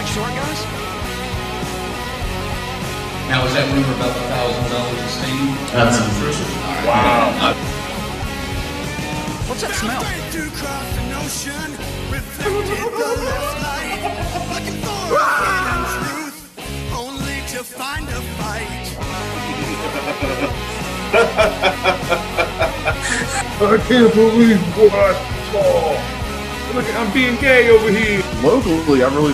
like short guys? Now, is that rumor about the $1,000 a stain? That's intrusive. Right. Wow. What's that smell? Find a fight. I can't believe what I saw. Look, I'm being gay over here. Locally, I'm really.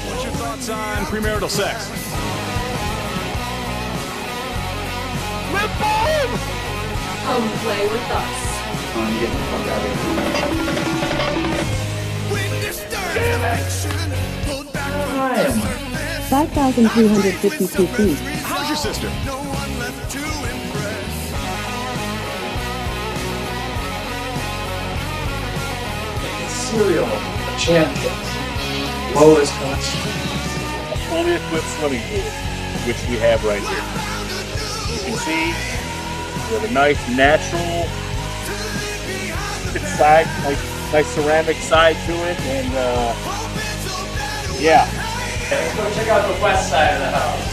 What's your thoughts on premarital sex? Come play with us. I'm getting the fuck out of here. 5,352 feet. How's your sister? Cereal, champions, lowest cost. Fully equipped swimming pool, which we have right here. You can see we have a nice natural side, nice ceramic side to it, and yeah. Let's go check out the west side of the house.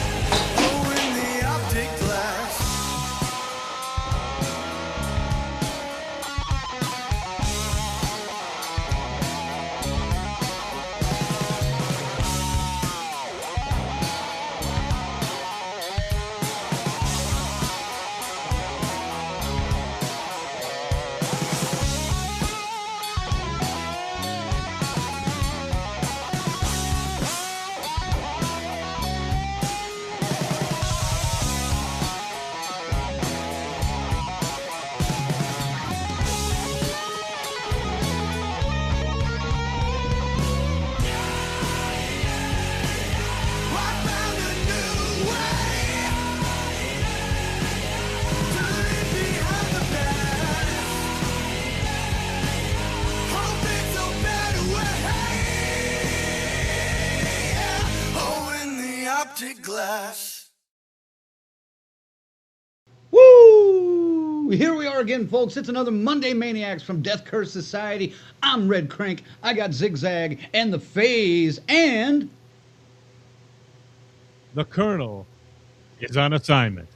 Glass. Woo! Here we are again, folks. It's another Monday Maniacs from Death Curse Society. I'm Red Crank. I got Zigzag and the Phase, and the Colonel is on assignment.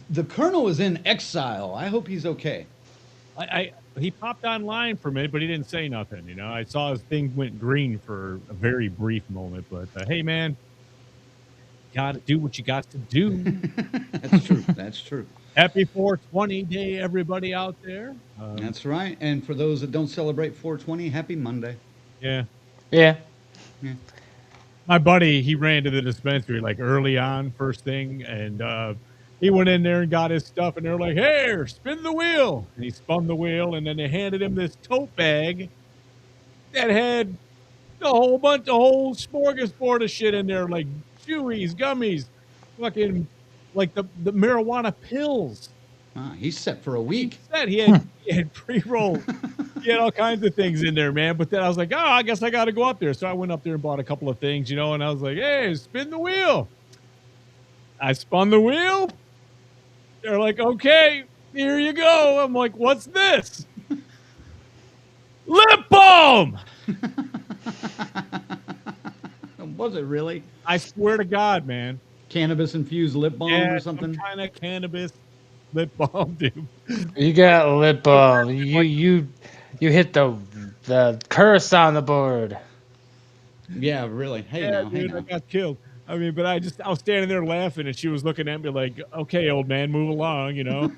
The Colonel is in exile. I hope he's okay. He popped online for a minute, but he didn't say nothing. You know, I saw his thing went green for a very brief moment. But hey, man, got to do what you got to do. That's true. That's true. Happy 420 day, everybody out there. That's right. And for those that don't celebrate 420, happy Monday. Yeah. Yeah. My buddy, he ran to the dispensary like early on, first thing, and he went in there and got his stuff, and they're like, "Here, spin the wheel." And he spun the wheel, and then they handed him this tote bag that had a whole smorgasbord of shit in there, like chewies, gummies, fucking like the marijuana pills. He's set for a week. He had pre-rolled. He had all kinds of things in there, man. But then I was like, I guess I got to go up there. So I went up there and bought a couple of things, you know, and I was like, hey, spin the wheel. I spun the wheel. They're like, okay, here you go. I'm like, what's this? Lip balm. Was it really? I swear to God, man. Cannabis-infused lip balm or something? Some kind of cannabis lip balm, dude. You got a lip balm. You hit the curse on the board. Yeah, really. Hey, yeah, now, dude, hey now. I got killed. I mean, but I was standing there laughing, and she was looking at me like, okay, old man, move along, you know.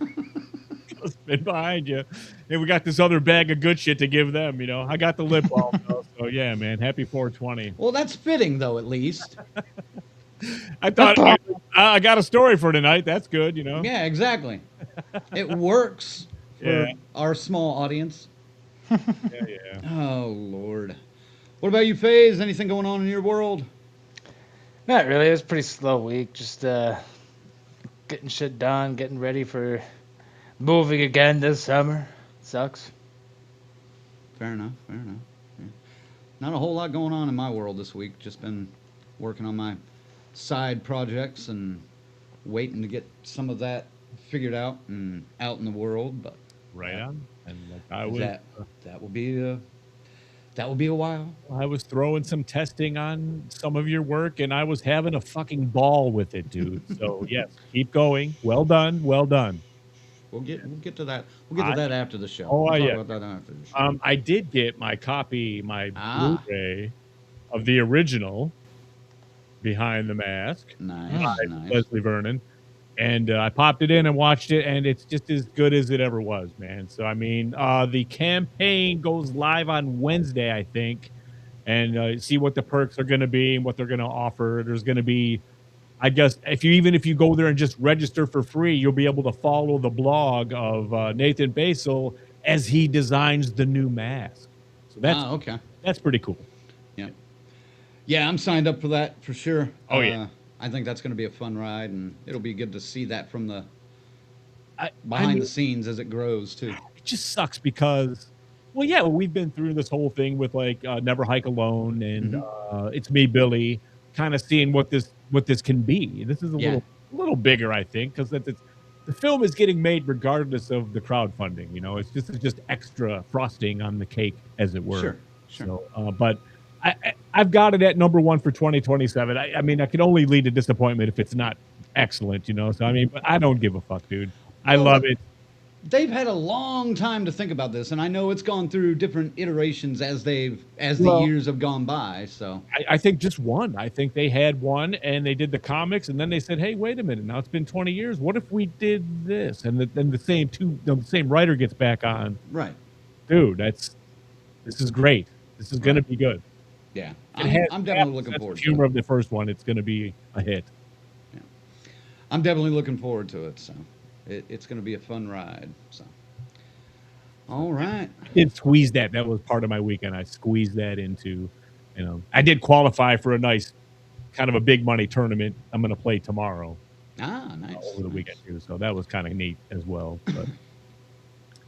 I'll spin behind you. And we got this other bag of good shit to give them, you know. I got the lip balm, though, so yeah, man, happy 420. Well, that's fitting, though, at least. I thought I got a story for tonight. That's good, you know. Yeah, exactly. It works for our small audience. Yeah. Oh, Lord. What about you, FaZe? Anything going on in your world? Not really. It was a pretty slow week. Just getting shit done, getting ready for moving again this summer. Sucks. Fair enough. Yeah. Not a whole lot going on in my world this week. Just been working on my side projects and waiting to get some of that figured out and out in the world. But Right on. And like I was, that will be a while. I was throwing some testing on some of your work, and I was having a fucking ball with it, dude. So yes, keep going. Well done. Well done. We'll get to that. We'll get to that after the show. Oh, We'll talk yeah. about that after the show. I did get my copy, my Blu-ray of the original Behind the Mask. Nice, by nice. Leslie Vernon. And I popped it in and watched it, and it's just as good as it ever was, man. So, I mean, the campaign goes live on Wednesday, I think, and see what the perks are going to be and what they're going to offer. There's going to be, I guess, if you go there and just register for free, you'll be able to follow the blog of Nathan Basil as he designs the new mask. So that's okay. That's pretty cool. Yeah. Yeah, I'm signed up for that for sure. Oh, yeah. I think that's going to be a fun ride, and it'll be good to see that from the behind the scenes as it grows too. It just sucks because, well, yeah, we've been through this whole thing with like Never Hike Alone and It's Me, Billy, kind of seeing what this can be. This is a little bigger, I think, because the film is getting made regardless of the crowdfunding. You know, it's just extra frosting on the cake, as it were. Sure. So, but I've got it at number 1 for 2027. I mean, I can only lead to disappointment if it's not excellent, you know. So I mean, but I don't give a fuck, dude. I love it. They've had a long time to think about this, and I know it's gone through different iterations as the years have gone by. So I think just one. I think they had one, and they did the comics, and then they said, "Hey, wait a minute! Now it's been 20 years. What if we did this?" And then the same writer gets back on. Right, dude. This is great. This is gonna be good. Yeah, I'm definitely looking forward to it. Humor of the first one, it's gonna be a hit. Yeah, I'm definitely looking forward to it. So it's gonna be a fun ride. So all right, I did squeeze that. That was part of my weekend. I squeezed that into, you know, I did qualify for a nice, kind of a big money tournament. I'm gonna play tomorrow. Nice. Over the weekend too. So that was kind of neat as well. But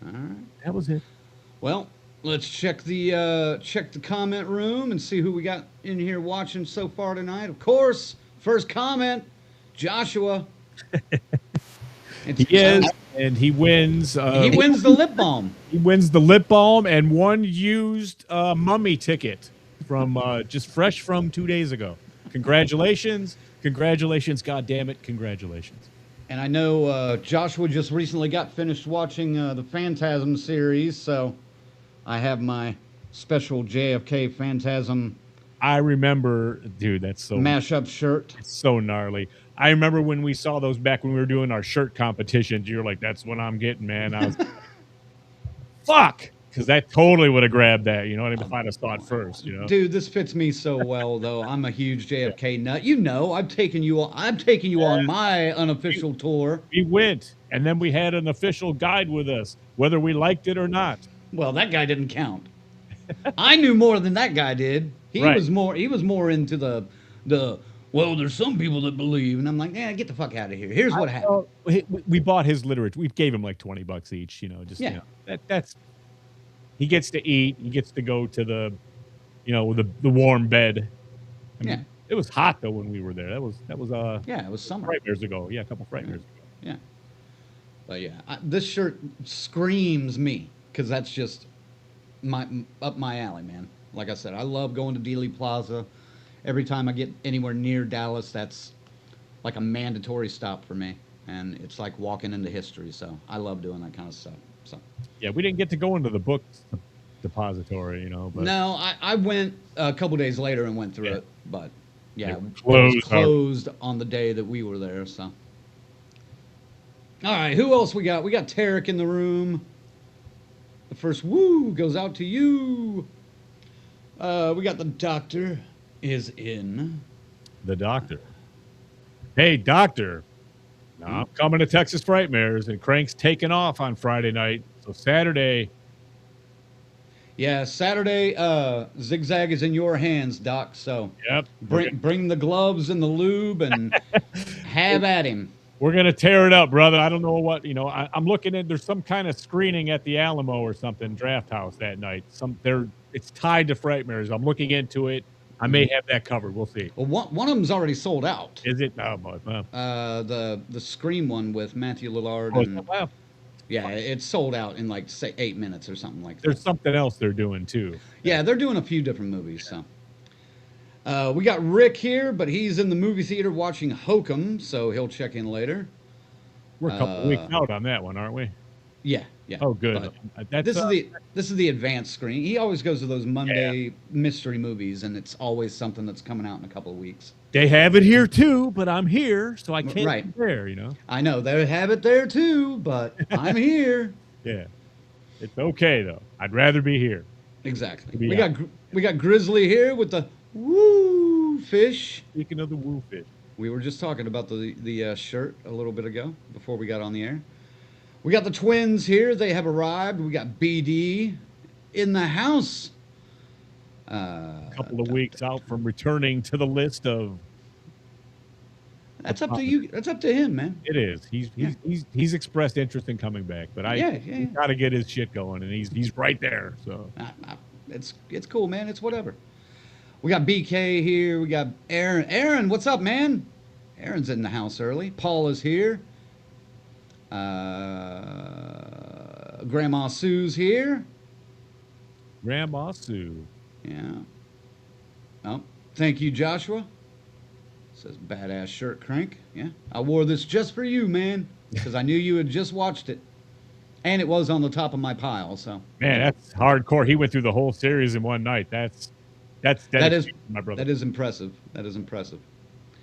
all right, that was it. Well. Let's check the comment room and see who we got in here watching so far tonight. Of course, first comment, Joshua. Yes, and he wins. He wins the lip balm. He wins the lip balm and one used mummy ticket from just fresh from 2 days ago. Congratulations, God damn it, congratulations. And I know Joshua just recently got finished watching the Phantasm series, so I have my special JFK Phantasm. I remember, dude, that's so mashup shirt. It's so gnarly. I remember when we saw those back when we were doing our shirt competitions. You're like, "That's what I'm getting, man." I was, fuck, because that totally would have grabbed that. You know what I mean? If I'd have saw it first, you know. Dude, this fits me so well, though. I'm a huge JFK nut. You know, I've taken you on my unofficial tour. We went, and then we had an official guide with us, whether we liked it or not. Well, that guy didn't count. I knew more than that guy did. He was more into the well, there's some people that believe, and I'm like, yeah, get the fuck out of here. Here's what happened. We bought his literature. We gave him like $20 each, you know, just you know, that's he gets to eat, he gets to go to the, you know, the warm bed. I mean, it was hot though when we were there. That was it was summer. Frightmares ago. Yeah, a couple Frightmares ago. Yeah. But yeah, this shirt screams me. Because that's just up my alley, man. Like I said, I love going to Dealey Plaza. Every time I get anywhere near Dallas, that's like a mandatory stop for me. And it's like walking into history. So I love doing that kind of stuff. So yeah, we didn't get to go into the book depository, you know. But no, I went a couple days later and went through it. But yeah, it was closed on the day that we were there. So all right, who else we got? We got Tarek in the room. The first woo goes out to you. We got the doctor is in. The doctor. Hey, doctor. Now I'm coming to Texas Frightmares, and Crank's taking off on Friday night. So Saturday. Yeah, Saturday, Zigzag is in your hands, Doc. So yep. Bring the gloves and the lube and have at him. We're going to tear it up, brother. I don't know what, you know, I'm looking at, there's some kind of screening at the Alamo or something, Draft House that night. it's tied to Frightmares. I'm looking into it. I may have that covered. We'll see. Well, one of them's already sold out. Is it? Oh boy. Well, The Scream one with Matthew Lillard. oh, And, well, yeah, it's sold out in like say 8 minutes or something like that. there's something else they're doing too. Yeah, they're doing a few different movies. So we got Rick here, but he's in the movie theater watching Hokum, so he'll check in later. We're a couple weeks out on that one, aren't we? Yeah, yeah. Oh, good. But this is the advanced screen. He always goes to those Monday mystery movies, and it's always something that's coming out in a couple of weeks. They have it here too, but I'm here, so I can't Right. be there. You know. I know they have it there too, but I'm here. Yeah, it's okay though. I'd rather be here. Exactly. Yeah. We got Grizzly here with the woo fish. Speaking of the woo fish, we were just talking about the shirt a little bit ago before we got on the air. We got the twins here. They have arrived. We got BD in the house. a couple of weeks out from returning to the list of. That's up to you. That's up to him, man. It is. He's expressed interest in coming back, but he's got to get his shit going, and he's right there. So it's cool, man. It's whatever. We got BK here. We got Aaron. Aaron, what's up, man? Aaron's in the house early. Paul is here. Grandma Sue's here. Grandma Sue. Yeah. Oh, thank you, Joshua. Says badass shirt crank. Yeah. I wore this just for you, man, because I knew you had just watched it. And it was on the top of my pile, so. Man, that's hardcore. He went through the whole series in one night. That is my brother. That is impressive. That is impressive.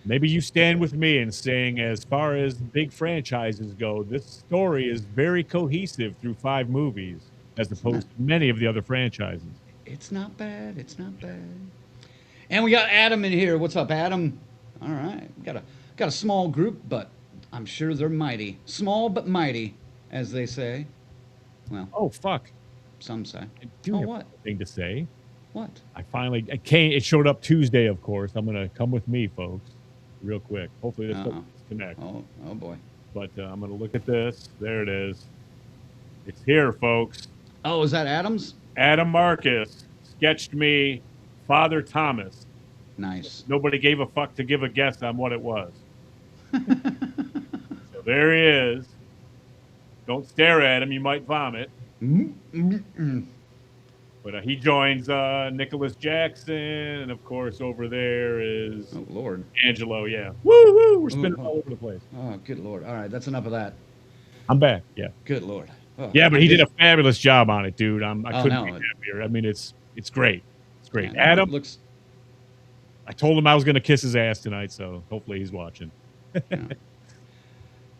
Maybe you stand with me in saying, as far as big franchises go, this story is very cohesive through 5 movies, as opposed to many of the other franchises. It's not bad. It's not bad. And we got Adam in here. What's up, Adam? All right. Got a small group, but I'm sure they're mighty. Small but mighty, as they say. Well. Oh, fuck. Some say. I do have what? thing to say. What? I came. It showed up Tuesday, of course. I'm going to come with me, folks, real quick. Hopefully this doesn't disconnect. Oh, boy. But I'm going to look at this. There it is. It's here, folks. Oh, is that Adam's? Adam Marcus sketched me Father Thomas. Nice. Nobody gave a fuck to give a guess on what it was. So there he is. Don't stare at him. You might vomit. But he joins Nicholas Jackson. And, of course, over there is... Oh, Lord. Angelo, yeah. Woo-hoo! We're spinning all over the place. Oh, good Lord. All right, that's enough of that. I'm back, yeah. Good Lord. Oh, yeah, but he did a fabulous job on it, dude. I couldn't be no. happier. I mean, it's great. It's great. Yeah, Adam, looks... I told him I was going to kiss his ass tonight, so hopefully he's watching.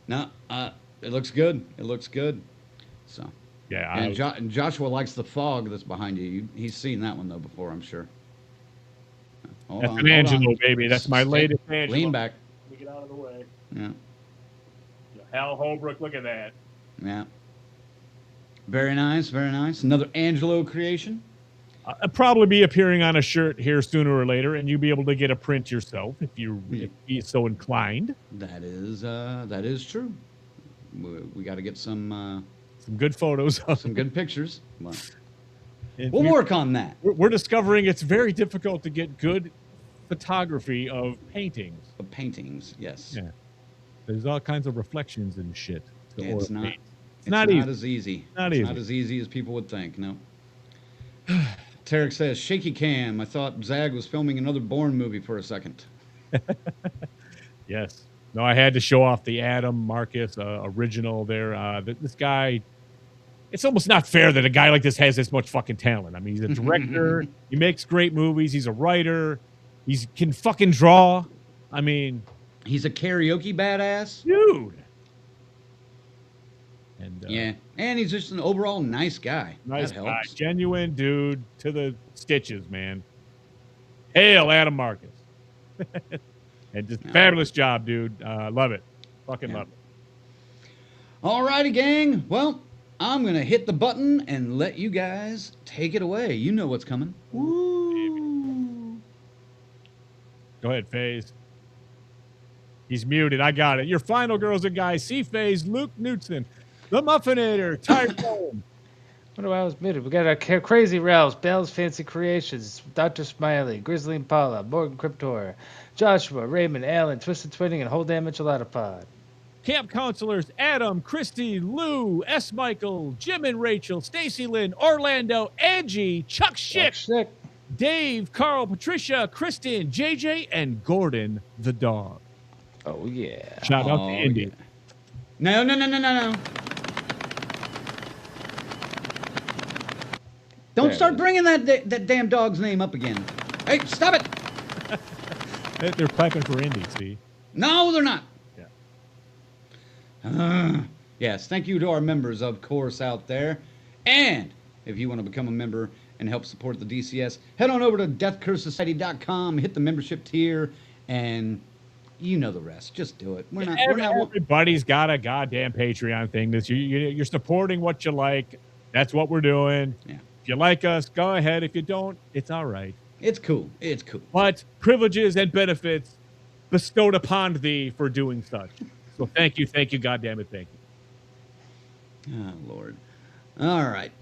No, it looks good. It looks good. So... Yeah, and Joshua likes the fog that's behind you. He's seen that one, though, before, I'm sure. That's an Angelo, baby. That's my latest Angelo. Lean back. Let me get out of the way. Yeah. Hal Holbrook, look at that. Yeah. Very nice, very nice. Another Angelo creation. I'll probably be appearing on a shirt here sooner or later, and you'll be able to get a print yourself if you're so inclined. That is true. We got to get some good photos. Some good pictures. We'll work on that. We're discovering it's very difficult to get good photography of paintings. Of paintings, yes. Yeah. There's all kinds of reflections and shit. It's not as easy. Not as easy as people would think, no. Tarek says, shaky cam. I thought Zag was filming another Bourne movie for a second. Yes. No, I had to show off the Adam Marcus original there. This guy, it's almost not fair that a guy like this has this much fucking talent. I mean, he's a director. He makes great movies. He's a writer. He can fucking draw. I mean... He's a karaoke badass. Dude. And yeah. And he's just an overall nice guy. Nice that guy. helps. Genuine dude to the stitches, man. Hail, Adam Marcus. And just fabulous job, dude. Love it. Fucking love it. All righty, gang. Well, I'm going to hit the button and let you guys take it away. You know what's coming. Woo. Go ahead, FaZe. He's muted. I got it. Your final girls and guys. C-Phase, Luke Knudsen, the Muffinator, Tyrone, Wonder why I was muted. We got our Crazy Ralphs, Bell's Fancy Creations, Dr. Smiley, Grizzly Impala, Morgan Cryptor, Joshua, Raymond, Allen, Twisted Twinning, and Whole Damn Enchilada Pod. Camp counselors Adam, Christy, Lou, S. Michael, Jim and Rachel, Stacy Lynn, Orlando, Angie, Chuck Schick, Dave, Carl, Patricia, Kristen, JJ, and Gordon the dog. Oh, yeah. Shout out to Indy. Yeah. No. Don't start bringing that damn dog's name up again. Hey, stop it. They're clapping for Indy, see? No, they're not. Yeah. Yes, thank you to our members, of course, out there. And if you want to become a member and help support the DCS, head on over to deathcursesociety.com, hit the membership tier, and you know the rest. Just do it. Everybody's got a goddamn Patreon thing. You're supporting what you like. That's what we're doing. Yeah. If you like us, go ahead. If you don't, it's all right. It's cool. It's cool. But privileges and benefits bestowed upon thee for doing such. So thank you, goddammit, thank you. Oh, Lord. All right.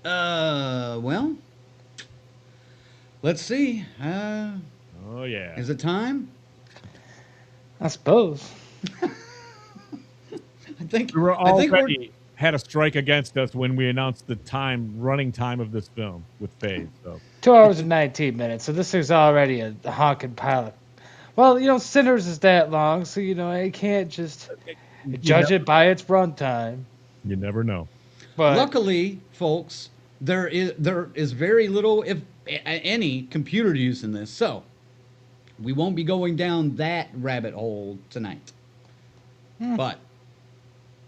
Well, let's see. Oh, yeah. Is it time? I suppose. I think we were already had a strike against us when we announced the running time of this film with Faye. So 2 hours and 19 minutes. So this is already a honking pile. Well, Sinners is that long, so I can't just judge it by its runtime. You never know. But luckily, folks, there is very little, if any, computer use in this, so we won't be going down that rabbit hole tonight. But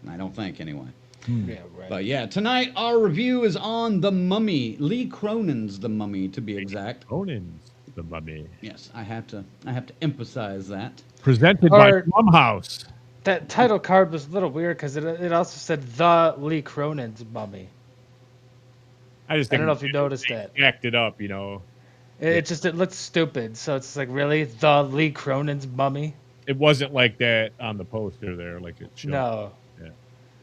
I don't think, anyway. Yeah, right. But yeah, tonight our review is on The Mummy, Lee Cronin's The Mummy, to be exact. Cronin's The Mummy. Yes, I have to emphasize that. Presented by Blumhouse. That title card was a little weird because it also said The Lee Cronin's Mummy. I don't know if you noticed that. Jacked it up, It looked stupid, so it's like, really? The Lee Cronin's Mummy? It wasn't like that on the poster there, like it showed. No. Yeah.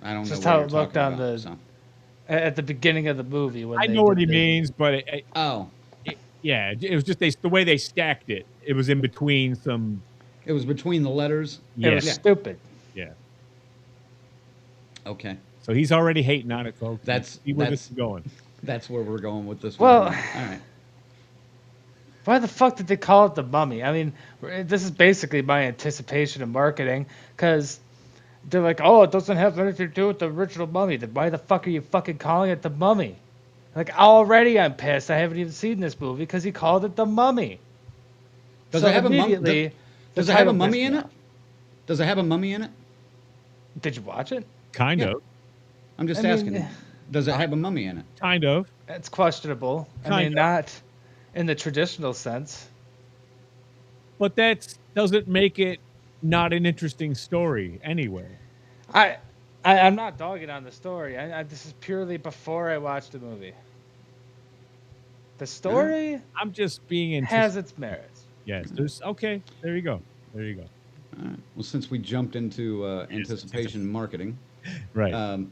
I don't know just what how you're it looked talking on about, at the beginning of the movie. When I know what he means, but yeah, it was just the way they stacked it. It was in between some. It was between the letters. It was stupid. Yeah. Okay. So he's already hating on it, folks. That's where this is going. That's where we're going with this one. All right. Why the fuck did they call it The Mummy? I mean, this is basically my anticipation of marketing, because they're like, oh, it doesn't have anything to do with the original Mummy. Then why the fuck are you fucking calling it The Mummy? Like, already I'm pissed. I haven't even seen this movie because he called it The Mummy. Does it have a mummy? Does it have a mummy in it? Does it have a mummy in it? Did you watch it? Kind of. I'm just asking. Does it have a mummy in it? Kind of. It's questionable. I mean, not in the traditional sense. But that doesn't make it not an interesting story anyway. I'm not dogging on the story. This is purely before I watched the movie. The story I'm just being has its merits. Yes. Okay. There you go. All right. Well, since we jumped into anticipation marketing. Right.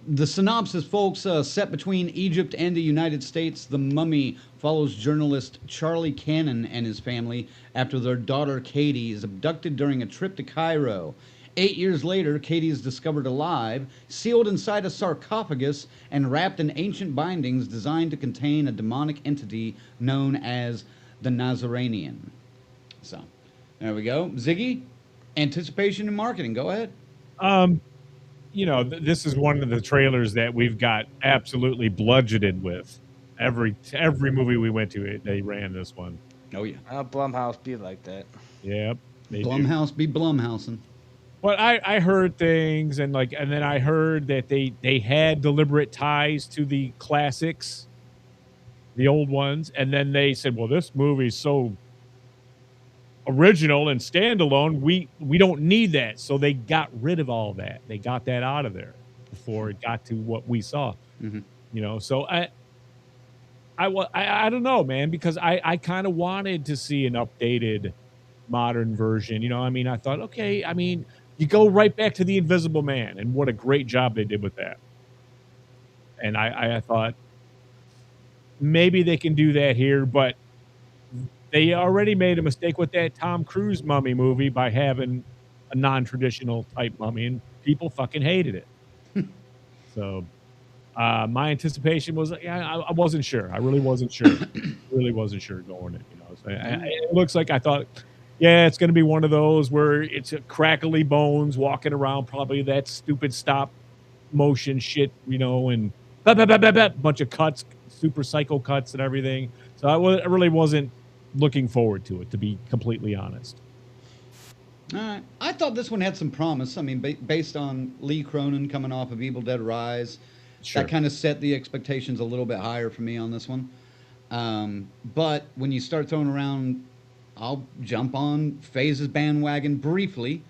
The synopsis, folks, set between Egypt and the United States, The Mummy follows journalist Charlie Cannon and his family after their daughter Katie is abducted during a trip to Cairo. 8 years later, Katie is discovered alive, sealed inside a sarcophagus, and wrapped in ancient bindings designed to contain a demonic entity known as the Nazarenian. So, there we go. Ziggy, anticipation and marketing. Go ahead. This is one of the trailers that we've got absolutely bludgeoned with. Every movie we went to, they ran this one. Oh, yeah. Blumhouse be like that. Yep. Blumhouse be Blumhousing. But I heard things, and then I heard that they had deliberate ties to the classics, the old ones, and then they said, well, this movie's so original and standalone, we don't need that. So they got rid of all that. They got that out of there before it got to what we saw. Mm-hmm. So I don't know, man, because I kind of wanted to see an updated modern version. I thought, okay, you go right back to The Invisible Man, and what a great job they did with that. And I thought maybe they can do that here, but they already made a mistake with that Tom Cruise mummy movie by having a non-traditional type mummy, and people fucking hated it. So my anticipation was, I wasn't sure. I really wasn't sure. Really wasn't sure going in. You know, so it looks like I thought, yeah, it's going to be one of those where it's a crackly bones walking around, probably that stupid stop motion shit, you know, and bunch of cuts, super psycho cuts and everything. So I really wasn't looking forward to it, to be completely honest. All right. I thought this one had some promise. I mean, based on Lee Cronin coming off of Evil Dead Rise, Sure. that kind of set the expectations a little bit higher for me on this one. But when you start throwing around, I'll jump on Phase's bandwagon briefly.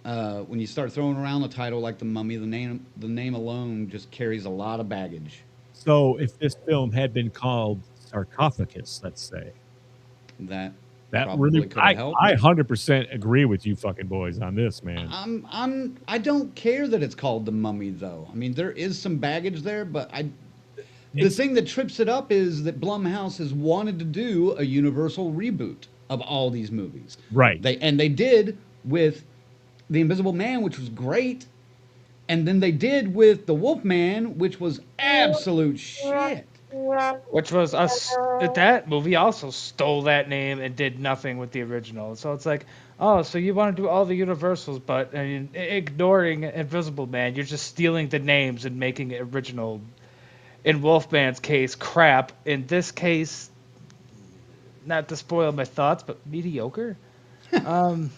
When you start throwing around a title like The Mummy, the name alone just carries a lot of baggage. So if this film had been called Sarcophagus, let's say, That really, probably could have helped. I 100% agree with you fucking boys on this, man. I don't care that it's called The Mummy, though. I mean, there is some baggage there, but the thing that trips it up is that Blumhouse has wanted to do a universal reboot of all these movies. Right. They did with The Invisible Man, which was great, and then they did with The Wolfman, which was absolute shit. Which was us. That movie also stole that name and did nothing with the original. So it's like, oh, so you want to do all the Universals, but ignoring Invisible Man, you're just stealing the names and making it original. In Wolfman's case, crap. In this case, not to spoil my thoughts, but mediocre. I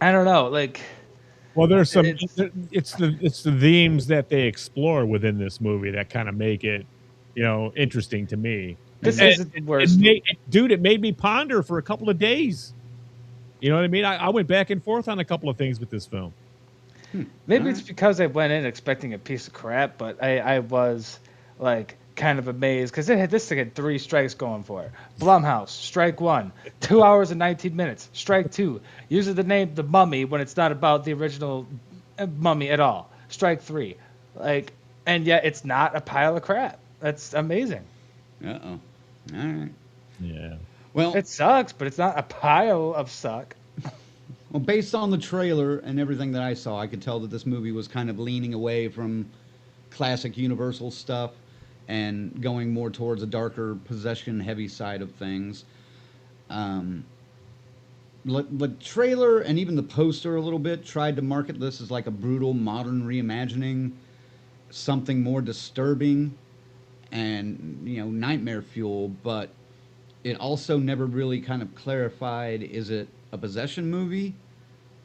don't know, like. Well, there's some. It's the themes that they explore within this movie that kind of make it, you know, interesting to me. This isn't the worst. Dude, it made me ponder for a couple of days. You know what I mean? I went back and forth on a couple of things with this film. Maybe it's because I went in expecting a piece of crap, but I was like kind of amazed because this thing had 3 strikes going for it. Blumhouse, strike 1, 2 hours and 19 minutes. Strike 2, uses the name The Mummy when it's not about the original Mummy at all. Strike 3, like, and yet it's not a pile of crap. That's amazing. Uh-oh. All right. Yeah. Well, it sucks, but it's not a pile of suck. Well, based on the trailer and everything that I saw, I could tell that this movie was kind of leaning away from classic Universal stuff and going more towards a darker possession-heavy side of things. The trailer and even the poster a little bit tried to market this as like a brutal modern reimagining, something more disturbing and, you know, nightmare fuel, but it also never really kind of clarified, is it a possession movie,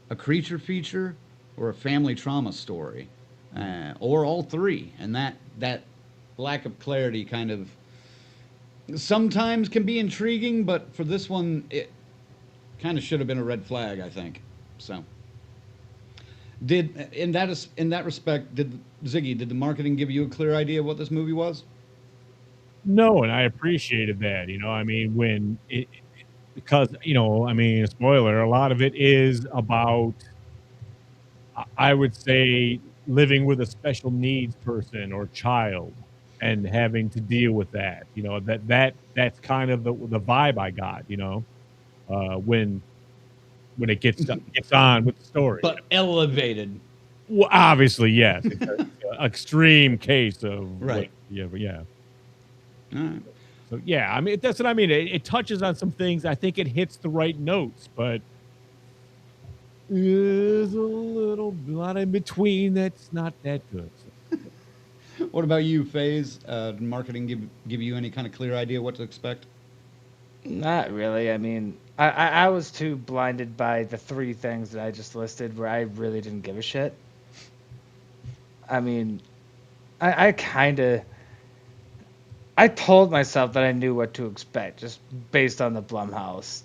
a creature feature, or a family trauma story, or all three? And that lack of clarity kind of sometimes can be intriguing, but for this one, it kind of should have been a red flag, I think. So, in that respect, did the marketing give you a clear idea of what this movie was? No, and I appreciated that. You know, I mean, because, you know, I mean, spoiler, a lot of it is about, I would say, living with a special needs person or child and having to deal with that. You know, that's kind of the vibe I got, you know, when it gets on with the story. But elevated. Well, obviously, yes. It's an extreme case of right. Yeah. All right. So yeah, I mean, that's what I mean. It touches on some things. I think it hits the right notes, but there's a lot in between that's not that good. What about you, FaZe? Did marketing give you any kind of clear idea what to expect? Not really. I mean, I was too blinded by the 3 things that I just listed where I really didn't give a shit. I mean, I told myself that I knew what to expect just based on the Blumhouse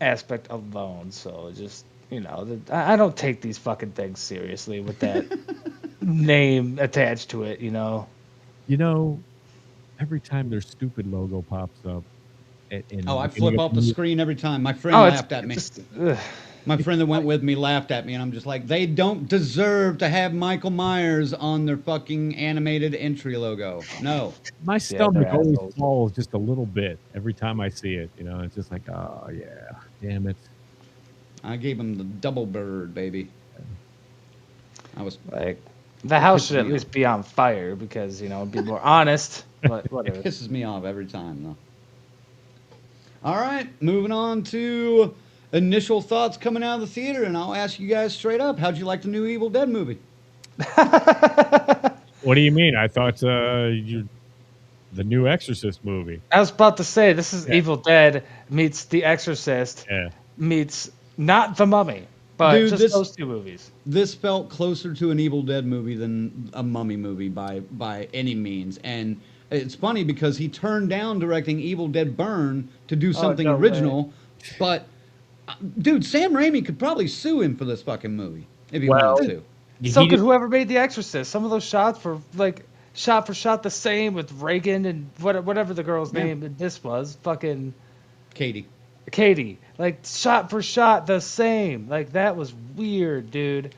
aspect alone. So just, you know, I don't take these fucking things seriously with that name attached to it, you know. You know, every time their stupid logo pops up. I flip off the screen every time. My friend laughed at me. My friend that went with me laughed at me, and I'm just like, they don't deserve to have Michael Myers on their fucking animated entry logo. No. My they're stomach always assholes. falls just a little bit every time I see it. You know, it's just like, oh yeah, damn it. I gave him the double bird, baby. I was Like, the house pisses should at me least off. be on fire because, you know, be more honest. But whatever. It pisses me off every time, though. All right, moving on to initial thoughts coming out of the theater, and I'll ask you guys straight up: how'd you like the new Evil Dead movie? What do you mean? I thought the new Exorcist movie. I was about to say, this is Evil Dead meets The Exorcist Yeah. meets not The Mummy, but Dude, just this- those two movies. This felt closer to an Evil Dead movie than a Mummy movie by any means, and it's funny because he turned down directing Evil Dead Burn to do something no original, but dude, Sam Raimi could probably sue him for this fucking movie if he wanted to. So He could did- whoever made The Exorcist. Some of those shots were like shot for shot the same with Reagan and whatever the girl's Yeah. name in this was. Fucking Katie. Katie. Like shot for shot the same. Like that was weird, dude.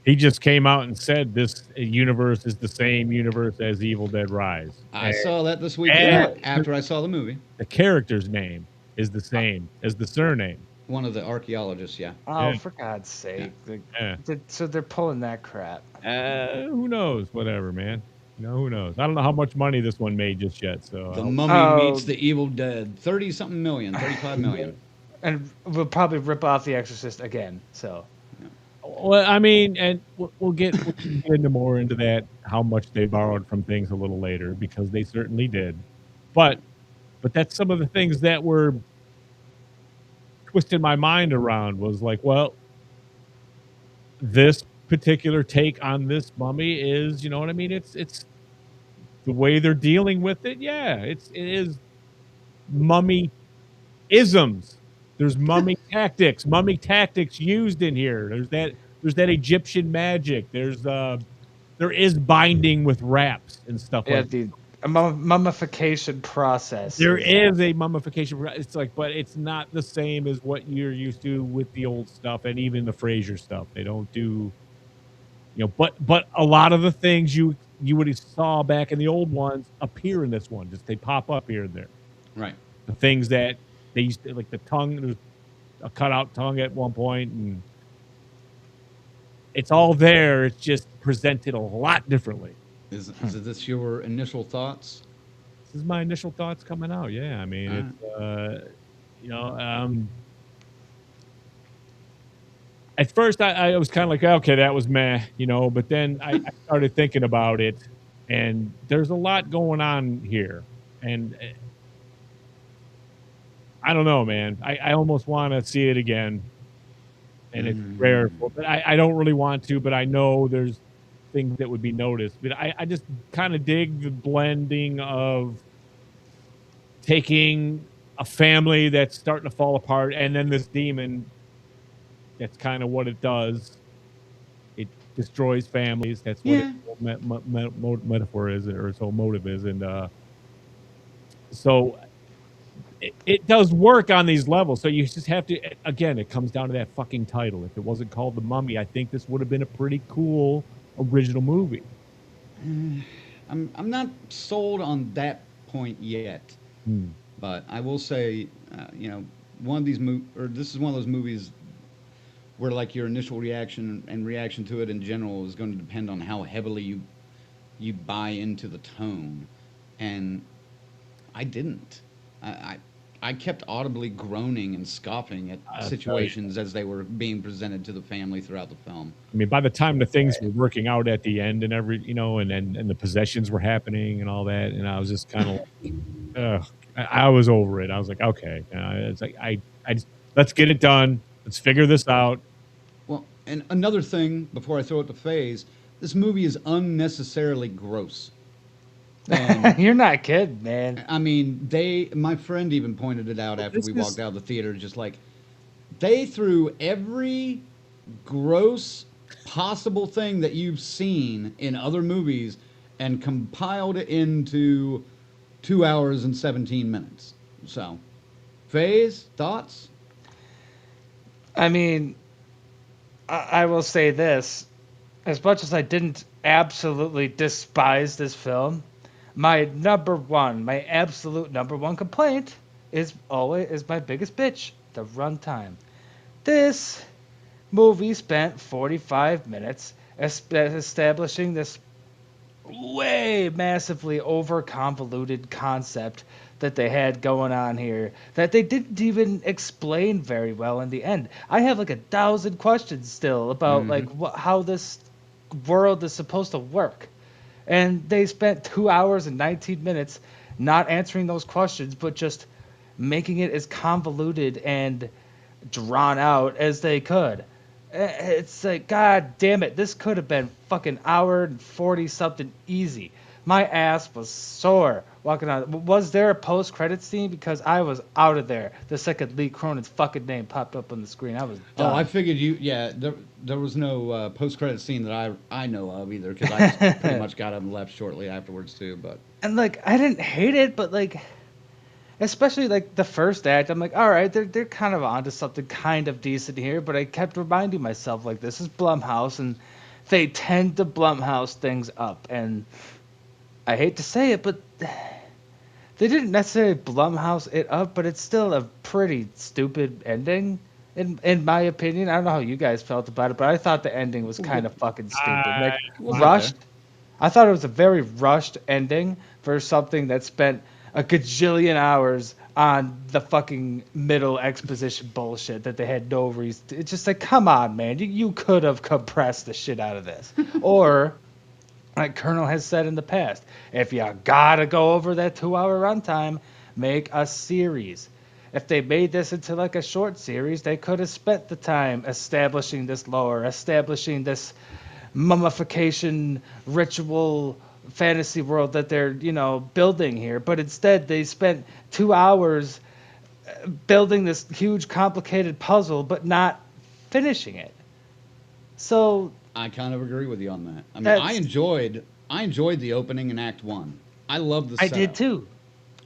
He just came out and said this universe is the same universe as Evil Dead Rise. I And saw that this weekend and- after I saw the movie. the character's name is the same as the surname. One of the archaeologists, yeah. Oh, Yeah. for God's sake. Like, Yeah. so they're pulling that crap. Who knows? Whatever, man. You know, who knows? I don't know how much money this one made just yet. So The Mummy meets the Evil Dead. 30-something million, 35 million. And we'll probably rip off The Exorcist again. So well, I mean, and we'll get into more into that, how much they borrowed from things a little later, because they certainly did. But that's some of the things that were twisting my mind around was like, well, this particular take on this Mummy is, you know what I mean? It's the way they're dealing with it. Yeah, it is Mummy isms. There's mummy tactics used in here. There's that Egyptian magic. There is binding with wraps and stuff yeah, like that. the mummification process. There is a mummification. It's like, but it's not the same as what you're used to with the old stuff and even the Fraser stuff. They don't do, you know. But a lot of the things you would have saw back in the old ones appear in this one. Just they pop up here and there. Right. The things that they used to, like the tongue. There's a cutout tongue at one point, and it's all there. It's just presented a lot differently. Is this your initial thoughts? This is my initial thoughts coming out. Yeah, I mean, it's you know, at first I was kind of like, okay, that was meh, you know, but then I started thinking about it, and there's a lot going on here, and I don't know, man. I almost want to see it again, and it's rare, but I don't really want to, but I know there's things that would be noticed. But I just kind of dig the blending of taking a family that's starting to fall apart, and then this demon. That's kind of what it does. It destroys families. That's what its metaphor is, or its whole motive is, and so it does work on these levels. So you just have to. Again, it comes down to that fucking title. If it wasn't called The Mummy, I think this would have been a pretty cool original movie. I'm not sold on that point yet, but I will say, you know, this is one of those movies where like your initial reaction and reaction to it in general is going to depend on how heavily you buy into the tone, and I didn't. I kept audibly groaning and scoffing at situations as they were being presented to the family throughout the film. I mean, by the time the things were working out at the end and and the possessions were happening and all that, and I was just kind of like, I was over it. I was like, okay, it's like I just, let's get it done. Let's figure this out. Well, and another thing before I throw it to FaZe, this movie is unnecessarily gross. And, You're not kidding, man. I mean, my friend even pointed it out after we walked out of the theater, just like, they threw every gross possible thing that you've seen in other movies and compiled it into 2 hours and 17 minutes. So, FaZe, thoughts? I mean, I will say this: as much as I didn't absolutely despise this film, my absolute number one complaint is my biggest bitch: the runtime. This movie spent 45 minutes establishing this way massively over convoluted concept that they had going on here that they didn't even explain very well in the end. I have like 1,000 questions still about like how this world is supposed to work. And they spent 2 hours and 19 minutes not answering those questions, but just making it as convoluted and drawn out as they could. It's like, God damn it, this could have been fucking hour and 40 something easy. My ass was sore walking on. Was there a post-credit scene? Because I was out of there the second Lee Cronin's fucking name popped up on the screen. I was done. Oh, I figured you. Yeah, there was no post-credit scene that I know of either, because I just pretty much got up and left shortly afterwards too. But and like, I didn't hate it, but like, especially like the first act, I'm like, all right, they're kind of onto something kind of decent here. But I kept reminding myself, like, this is Blumhouse, and they tend to Blumhouse things up. And I hate to say it, but they didn't necessarily Blumhouse it up, but it's still a pretty stupid ending, in my opinion. I don't know how you guys felt about it, but I thought the ending was kind of fucking stupid. Like, rushed. I thought it was a very rushed ending for something that spent a gajillion hours on the fucking middle exposition bullshit that they had no reason to. It's just like, come on, man. You could have compressed the shit out of this. Or, like Colonel has said in the past, if you gotta go over that 2-hour runtime, make a series. If they made this into like a short series, they could have spent the time establishing this lore, establishing this mummification ritual fantasy world that they're, building here. But instead, they spent 2 hours building this huge, complicated puzzle, but not finishing it. So I kind of agree with you on that. I mean, I enjoyed the opening in Act 1. I loved the setup. I did too.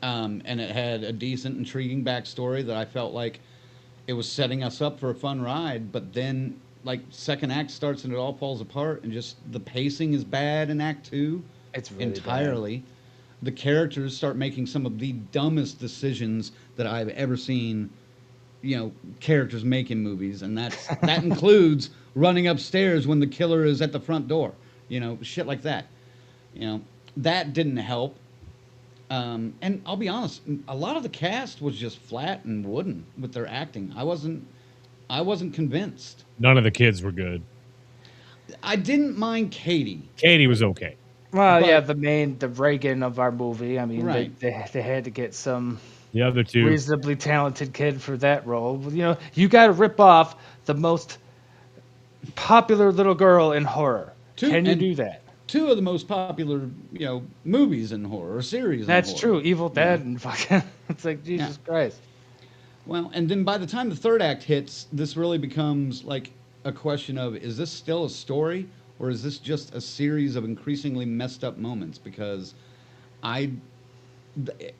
And it had a decent, intriguing backstory that I felt like it was setting us up for a fun ride. But then, like, second act starts and it all falls apart, and just the pacing is bad in Act 2. It's really entirely. bad. The characters start making some of the dumbest decisions that I've ever seen, characters make in movies, and that includes running upstairs when the killer is at the front door. Shit like that. That didn't help. And I'll be honest, a lot of the cast was just flat and wooden with their acting. I wasn't convinced. None of the kids were good. I didn't mind Katie. Katie was okay. Well, yeah, the Reagan of our movie. I mean, right. they had to get some the other two reasonably talented kid for that role. You got to rip off the most popular little girl in horror. Can you do that? Two of the most popular, movies in horror, or series. That's true. Evil Dead and fucking. It's like, Jesus Christ. Well, and then by the time the third act hits, this really becomes like a question of, is this still a story, or is this just a series of increasingly messed up moments? Because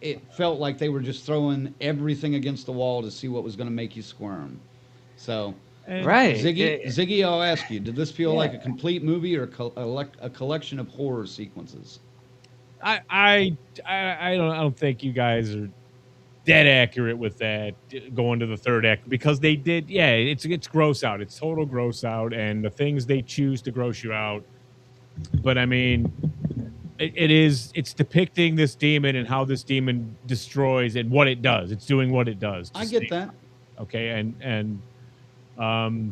it felt like they were just throwing everything against the wall to see what was going to make you squirm. So, right, Ziggy, I'll ask you: did this feel like a complete movie or a collection of horror sequences? I don't think you guys are dead accurate with that going to the third act, because they did. Yeah, it's gross out. It's total gross out, and the things they choose to gross you out. But I mean, it's depicting this demon and how this demon destroys and what it does. It's doing what it does. I get that. Okay, and I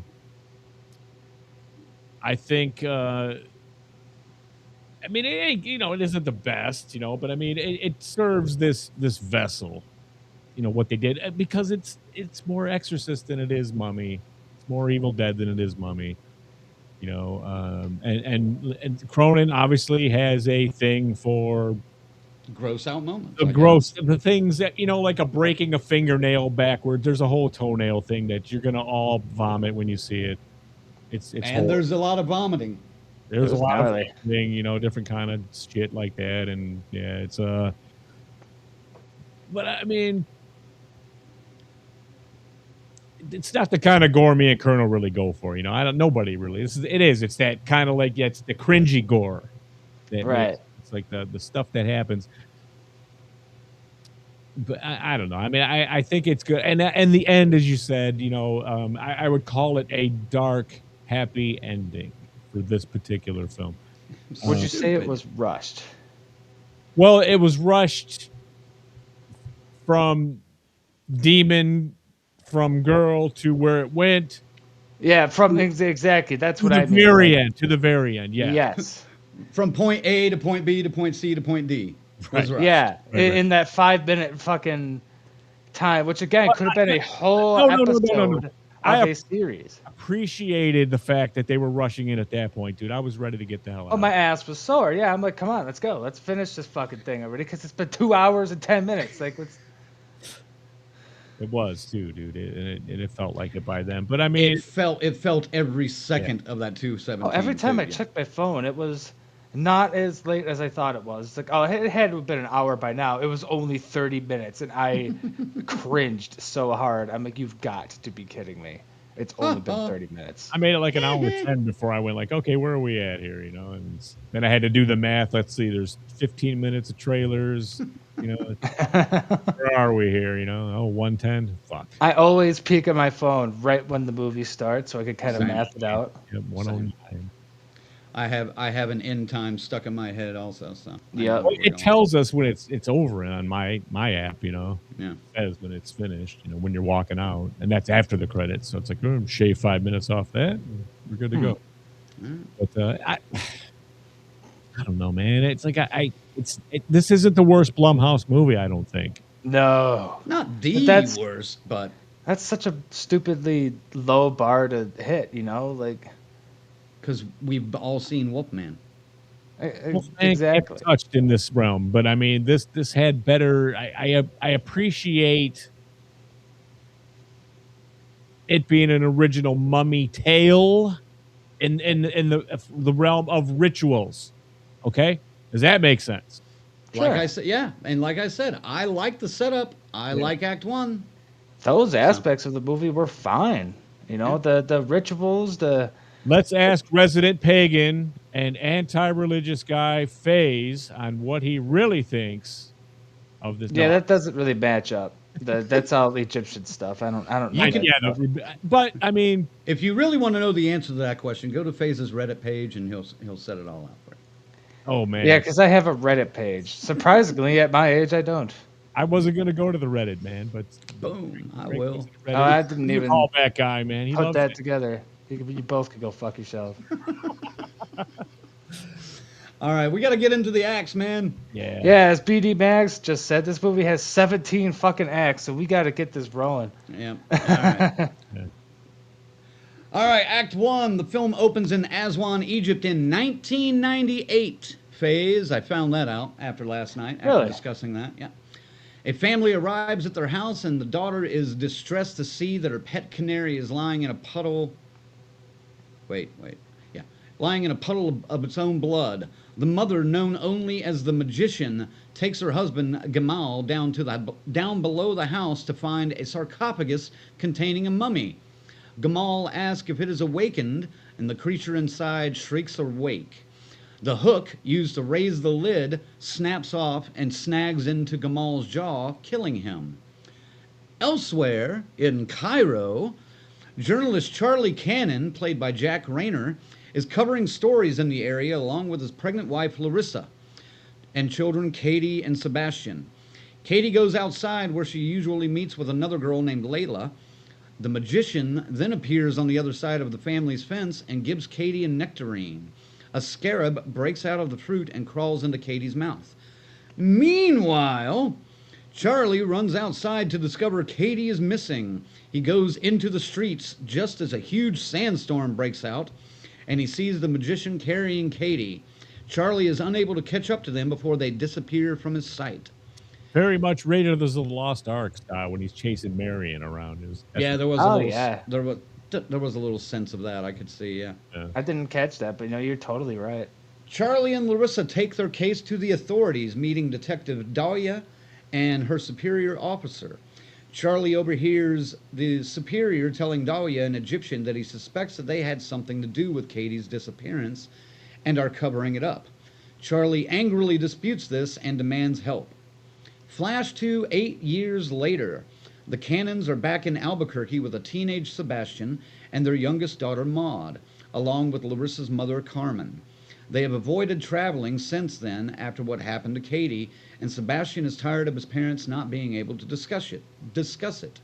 think I mean, it isn't the best, but I mean, it serves this vessel, what they did, because it's more Exorcist than it is Mummy. It's more Evil Dead than it is Mummy. And Cronin obviously has a thing for gross out moments. The things that, like breaking a fingernail backwards. There's a whole toenail thing that you're gonna all vomit when you see it. It's and horrible. There's a lot of vomiting. There's a lot of thing, different kind of shit like that, and yeah, it's but I mean, it's not the kind of gore me and Colonel really go for. You know, nobody really. It's that kind of like, it's the cringy gore. Right. It's like the stuff that happens. But I don't know. I mean, I think it's good. And the end, as you said, you know, I would call it a dark, happy ending for this particular film. Would you say it was rushed? Well, it was rushed from girl to where it went. Yeah, from exactly. That's what I mean. To the very end. Yeah. Yes. From point A to point B to point C to point D. Right. Yeah, Right. In that 5-minute fucking time, which again could have been a whole episode of a series. Appreciated the fact that they were rushing in at that point, dude. I was ready to get the hell out. Oh, my ass was sore. Yeah, I'm like, come on, let's go. Let's finish this fucking thing already, because it's been 2 hours and 10 minutes. Like, let's. It was too, dude, and it felt like it by then. But I mean, it felt every second of that 2:17. Oh, every time I checked my phone, it was not as late as I thought it was. It's like, oh, it had to have been an hour by now. It was only 30 minutes, and I cringed so hard. I'm like, you've got to be kidding me. It's only been 30 minutes. I made it like an hour and 10 before I went like, okay, where are we at here? You know, and then I had to do the math. Let's see, there's 15 minutes of trailers. You know, where are we here? You know, 110. Fuck. I always peek at my phone right when the movie starts, so I could kind of math it out. Yep, 109. I have an end time stuck in my head also. So yeah, it tells us when it's over on my app. You know, yeah, it says when it's finished. You know, when you're walking out, and that's after the credits. So it's like, shave 5 minutes off that, and we're good to go. But I don't know, man. It's like this isn't the worst Blumhouse movie. I don't think. No, not the worst, but that's such a stupidly low bar to hit. You know, like. Because we've all seen Wolfman. Exactly. Touched in this realm, but I mean, this had better. I appreciate it being an original Mummy tale in the realm of rituals. Okay, does that make sense? Like I said, yeah, and like I said, I like the setup. I like Act 1. Those aspects of the movie were fine. You know, the rituals, the. Let's ask resident pagan and anti-religious guy Faze on what he really thinks of this. Yeah, that doesn't really match up. That's all Egyptian stuff. I don't know. But I mean, if you really want to know the answer to that question, go to Faze's Reddit page and he'll set it all out for you. Oh man. Yeah, because I have a Reddit page. Surprisingly, at my age, I don't. I wasn't gonna go to the Reddit, man, but boom, I will. Oh, I didn't even call that guy, man. He put that together. You both could go fuck yourself. All right, we got to get into the acts, man. Yeah, as BD Mags just said, this movie has 17 fucking acts, so we got to get this rolling. Yeah. All right. All right, Act 1. The film opens in Aswan, Egypt in 1998. Phase, I found that out after last night, after discussing that. Yeah. A family arrives at their house, and the daughter is distressed to see that her pet canary is lying in a puddle. Lying in a puddle of its own blood. The mother, known only as the magician, takes her husband Gamal down below the house to find a sarcophagus containing a mummy. Gamal asks if it is awakened, and the creature inside shrieks awake. The hook used to raise the lid snaps off and snags into Gamal's jaw, killing him. Elsewhere, in Cairo, journalist Charlie Cannon, played by Jack Rayner, is covering stories in the area along with his pregnant wife Larissa and children Katie and Sebastian. Katie goes outside where she usually meets with another girl named Layla. The magician then appears on the other side of the family's fence and gives Katie a nectarine. A scarab breaks out of the fruit and crawls into Katie's mouth. Meanwhile, Charlie runs outside to discover Katie is missing. He goes into the streets just as a huge sandstorm breaks out, and he sees the magician carrying Katie. Charlie is unable to catch up to them before they disappear from his sight. Very much Raiders of the Lost Ark style when he's chasing Marion around. There was a little sense of that I could see, yeah. I didn't catch that, but you're totally right. Charlie and Larissa take their case to the authorities, meeting Detective Dahlia and her superior officer. Charlie overhears the superior telling Dahlia in Egyptian that he suspects that they had something to do with Katie's disappearance and are covering it up. Charlie angrily disputes this and demands help. Flash to 8 years later. The Cannons are back in Albuquerque with a teenage Sebastian and their youngest daughter Maud, along with Larissa's mother Carmen. They have avoided traveling since then after what happened to Katie, and Sebastian is tired of his parents not being able to discuss it.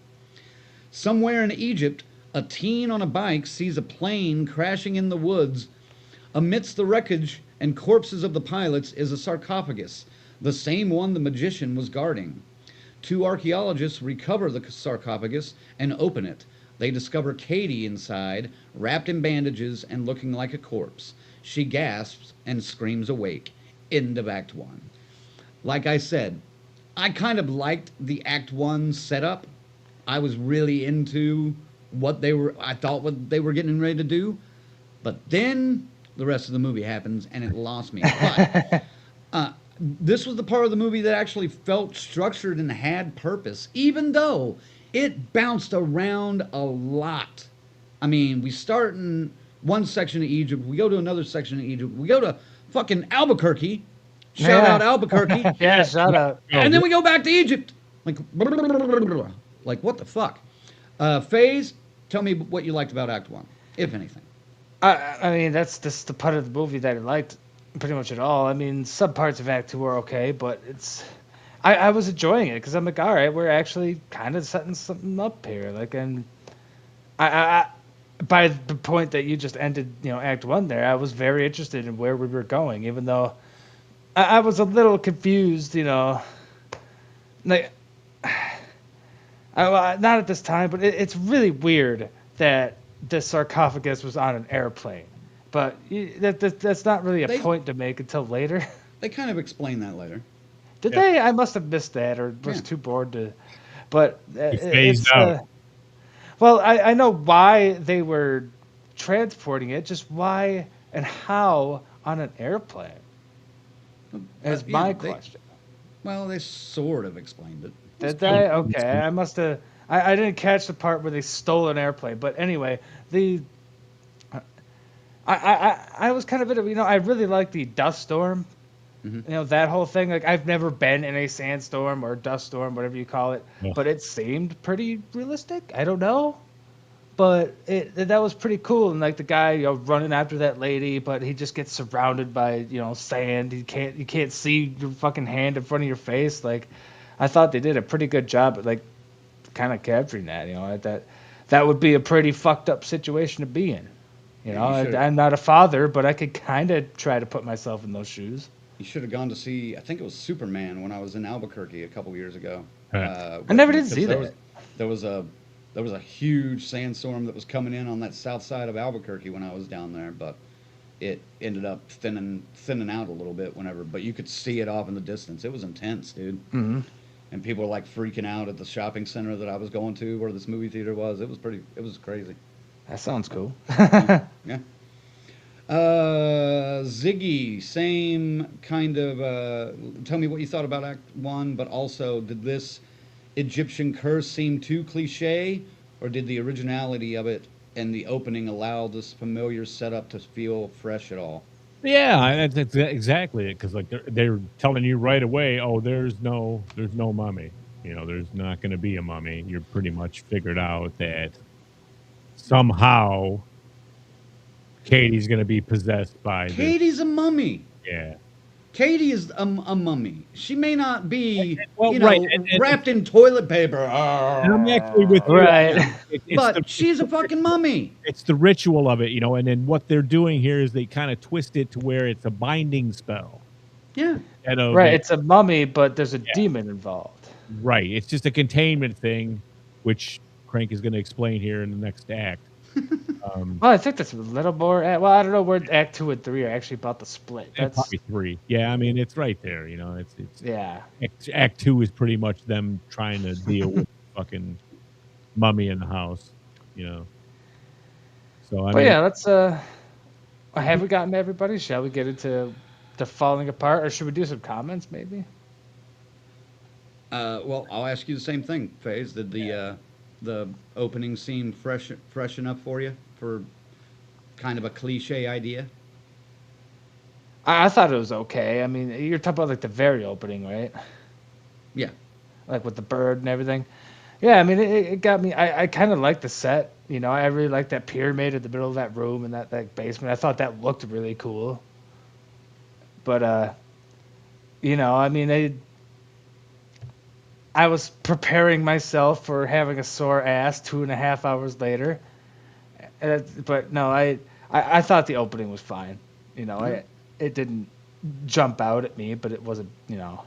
Somewhere in Egypt, a teen on a bike sees a plane crashing in the woods. Amidst the wreckage and corpses of the pilots is a sarcophagus, the same one the magician was guarding. 2 archaeologists recover the sarcophagus and open it. They discover Katie inside, wrapped in bandages and looking like a corpse. She gasps and screams awake. End of Act 1. Like I said, I kind of liked the Act 1 setup. I was really into I thought what they were getting ready to do. But then the rest of the movie happens and it lost me. But this was the part of the movie that actually felt structured and had purpose, even though it bounced around a lot. I mean, we start in one section of Egypt, we go to another section of Egypt, we go to fucking Albuquerque. Shout out Albuquerque. Yeah, shout out. And then we go back to Egypt. Like what the fuck? FaZe, tell me what you liked about Act 1, if anything. I mean, that's just the part of the movie that I liked pretty much at all. I mean, some parts of Act 2 are okay, but I was enjoying it because I'm like, all right, we're actually kind of setting something up here. Like, and I by the point that you just ended, Act 1 there, I was very interested in where we were going, even though I was a little confused, like, not at this time, but it's really weird that the sarcophagus was on an airplane. But that's not really a point to make until later. They kind of explain that later. Did they? I must have missed that or was too bored to. But phased out. Well, I know why they were transporting it, just why and how on an airplane is my question. Well, they sort of explained it. Did they? Okay, I must have. I didn't catch the part where they stole an airplane. But anyway, I was kind of I really like the dust storm. Mm-hmm. That whole thing. Like, I've never been in a sandstorm or dust storm, whatever you call it, but it seemed pretty realistic. I don't know, but that was pretty cool. And like the guy, running after that lady, but he just gets surrounded by sand. You can't see your fucking hand in front of your face. Like, I thought they did a pretty good job at like kind of capturing that. That would be a pretty fucked up situation to be in. I'm not a father, but I could kind of try to put myself in those shoes. You should have gone to see, I think it was Superman when I was in Albuquerque a couple years ago. I never did see that. There was a huge sandstorm that was coming in on that south side of Albuquerque when I was down there, but it ended up thinning out a little bit but you could see it off in the distance. It was intense, dude. Mm-hmm. And people were like freaking out at the shopping center that I was going to where this movie theater was. It was crazy. That sounds cool. Yeah. Ziggy, same kind of, tell me what you thought about Act 1, but also, did this Egyptian curse seem too cliche, or did the originality of it and the opening allow this familiar setup to feel fresh at all? Yeah, that's exactly it, because like they're telling you right away, oh, there's no mummy. There's not going to be a mummy. You're pretty much figured out that somehow Katie's going to be possessed by Katie's a mummy. Yeah. Katie is a mummy. She may not be, right. wrapped in toilet paper. And I'm actually with you. Right. But she's a fucking mummy. It's the ritual of it, and then what they're doing here is they kind of twist it to where it's a binding spell. Yeah. Right. It's a mummy, but there's a demon involved. Right. It's just a containment thing, which Crank is going to explain here in the next act. Well, I think that's a little more. Well, I don't know where Act 2 and 3 are actually about the split. That's probably 3. Yeah, I mean it's right there. It's yeah. Act 2 is pretty much them trying to deal with fucking mummy in the house. So I mean, yeah, let's. Have we gotten to everybody? Shall we get into the falling apart, or should we do some comments maybe? Well, I'll ask you the same thing, FaZe. Did the opening seem fresh enough for you for kind of a cliche idea? I thought it was okay. I mean, you're talking about like the very opening, right? Yeah. Like with the bird and everything. Yeah, I mean, it got me. I kind of like the set. You know, I really like that pyramid in the middle of that room and that basement. I thought that looked really cool. But, you know, I mean, I was preparing myself for having a sore ass 2.5 hours later. But no, I thought the opening was fine. You know, it didn't jump out at me, but it wasn't, you know.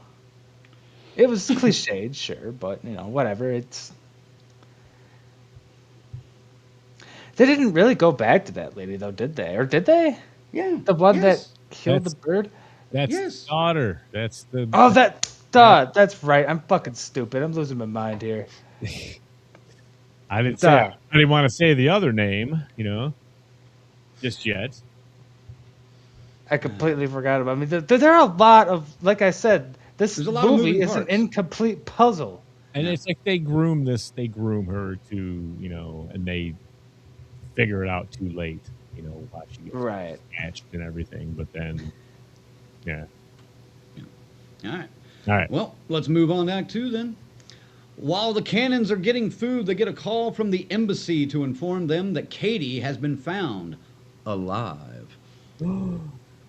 It was cliched, sure, but, you know, whatever. They didn't really go back to that lady, though, did they? Or did they? Yeah. The one that killed the bird? That's the daughter. That's the... Oh, that's right. I'm fucking stupid. I'm losing my mind here. I didn't want to say the other name, you know, just yet. I completely forgot about it. I mean, there are a lot of, like I said, this movie is an incomplete puzzle. And it's like they groom her to, you know, and they figure it out too late, you know, while she gets snatched and everything. But then, yeah. All right. Well, let's move on to Act 2 then. While the Cannons are getting food, they get a call from the embassy to inform them that Katie has been found alive.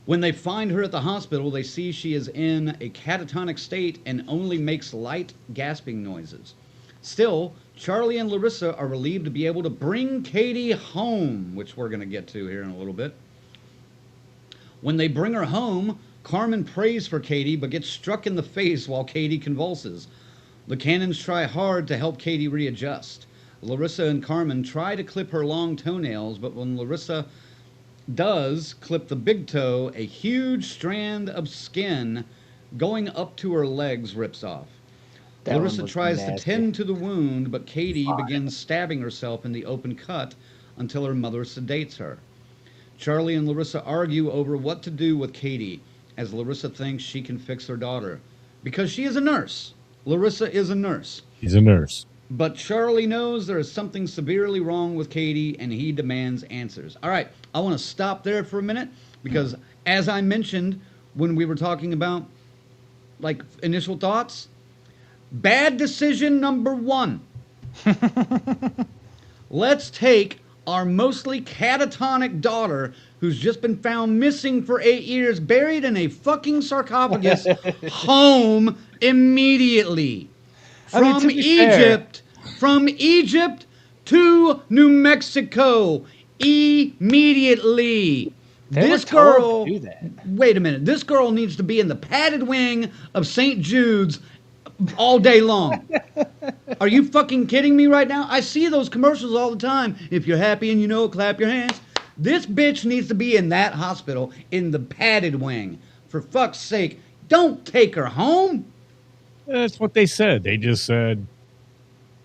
When they find her at the hospital, they see she is in a catatonic state and only makes light gasping noises. Still, Charlie and Larissa are relieved to be able to bring Katie home, which we're going to get to here in a little bit. When they bring her home, Carmen prays for Katie but gets struck in the face while Katie convulses. The Cannons try hard to help Katie readjust. Larissa and Carmen try to clip her long toenails, but when Larissa does clip the big toe, a huge strand of skin going up to her legs rips off. Larissa tries to tend to the wound, but Katie begins stabbing herself in the open cut until her mother sedates her. Charlie and Larissa argue over what to do with Katie, as Larissa thinks she can fix her daughter. Because she is a nurse. Larissa is a nurse. She's a nurse. But Charlie knows there is something severely wrong with Katie, and he demands answers. All right, I want to stop there for a minute, because as I mentioned when we were talking about, like, initial thoughts, bad decision number 1. Let's take our mostly catatonic daughter, who's just been found missing for 8 years, buried in a fucking sarcophagus, home immediately. From Egypt to New Mexico immediately. This girl, wait a minute, this girl needs to be in the padded wing of St. Jude's all day long. Are you fucking kidding me right now? I see those commercials all the time. If you're happy and you know, clap your hands. This bitch needs to be in that hospital in the padded wing. For fuck's sake, don't take her home. That's what they said. They just said,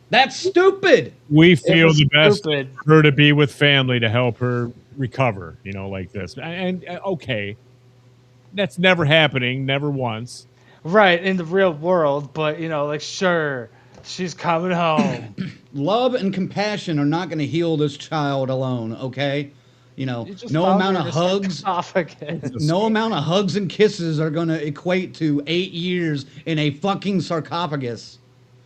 that's stupid. We feel the best for her to be with family to help her recover, you know, like this. And okay, that's never happening, never once. Right, in the real world, but, you know, like, sure, she's coming home. Love and compassion are not going to heal this child alone, okay? You know, no amount of hugs, no amount of hugs and kisses are going to equate to 8 years in a fucking sarcophagus.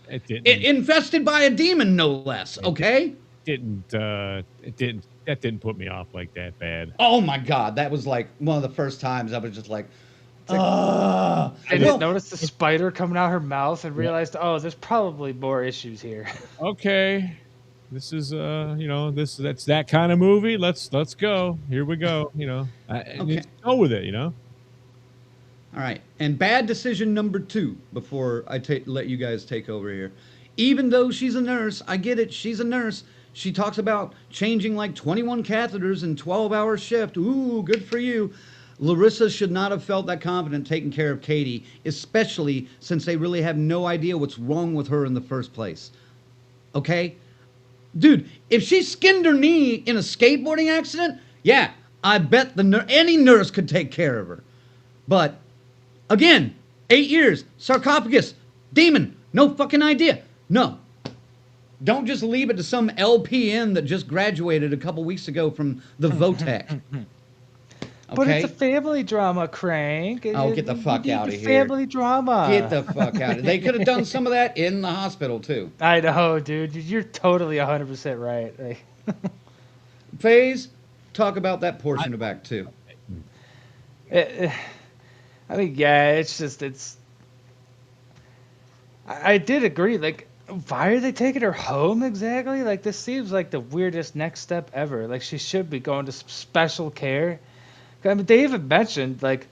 It didn't. Infested by a demon, no less, okay? That didn't put me off like that bad. Oh my God, that was like one of the first times I was just like, I didn't notice the spider coming out her mouth and realized, oh, there's probably more issues here. Okay, this is you know, that's that kind of movie. Let's go. Here we go. You know, okay. Go with it. You know. All right, and bad decision number 2 before I let you guys take over here. Even though she's a nurse, I get it. She's a nurse. She talks about changing like 21 catheters in 12-hour shift. Ooh, good for you. Larissa should not have felt that confident taking care of Katie, especially since they really have no idea what's wrong with her in the first place. Okay? Dude, if she skinned her knee in a skateboarding accident, yeah, I bet any nurse could take care of her. But, again, 8 years, sarcophagus, demon, No fucking idea. No. Don't just leave it to some LPN that just graduated a couple weeks ago from the VOTEC. But it's a family drama, Crank. Oh, get the fuck out of here. Family drama. Get the fuck out of here. They could have done some of that in the hospital, too. I know, dude. You're totally 100% right. Like, FaZe, talk about that portion of Act 2. I mean, yeah, it's. I did agree. Like, why are they taking her home exactly? Like, this seems like the weirdest next step ever. Like, she should be going to some special care. I mean, they even mentioned, like,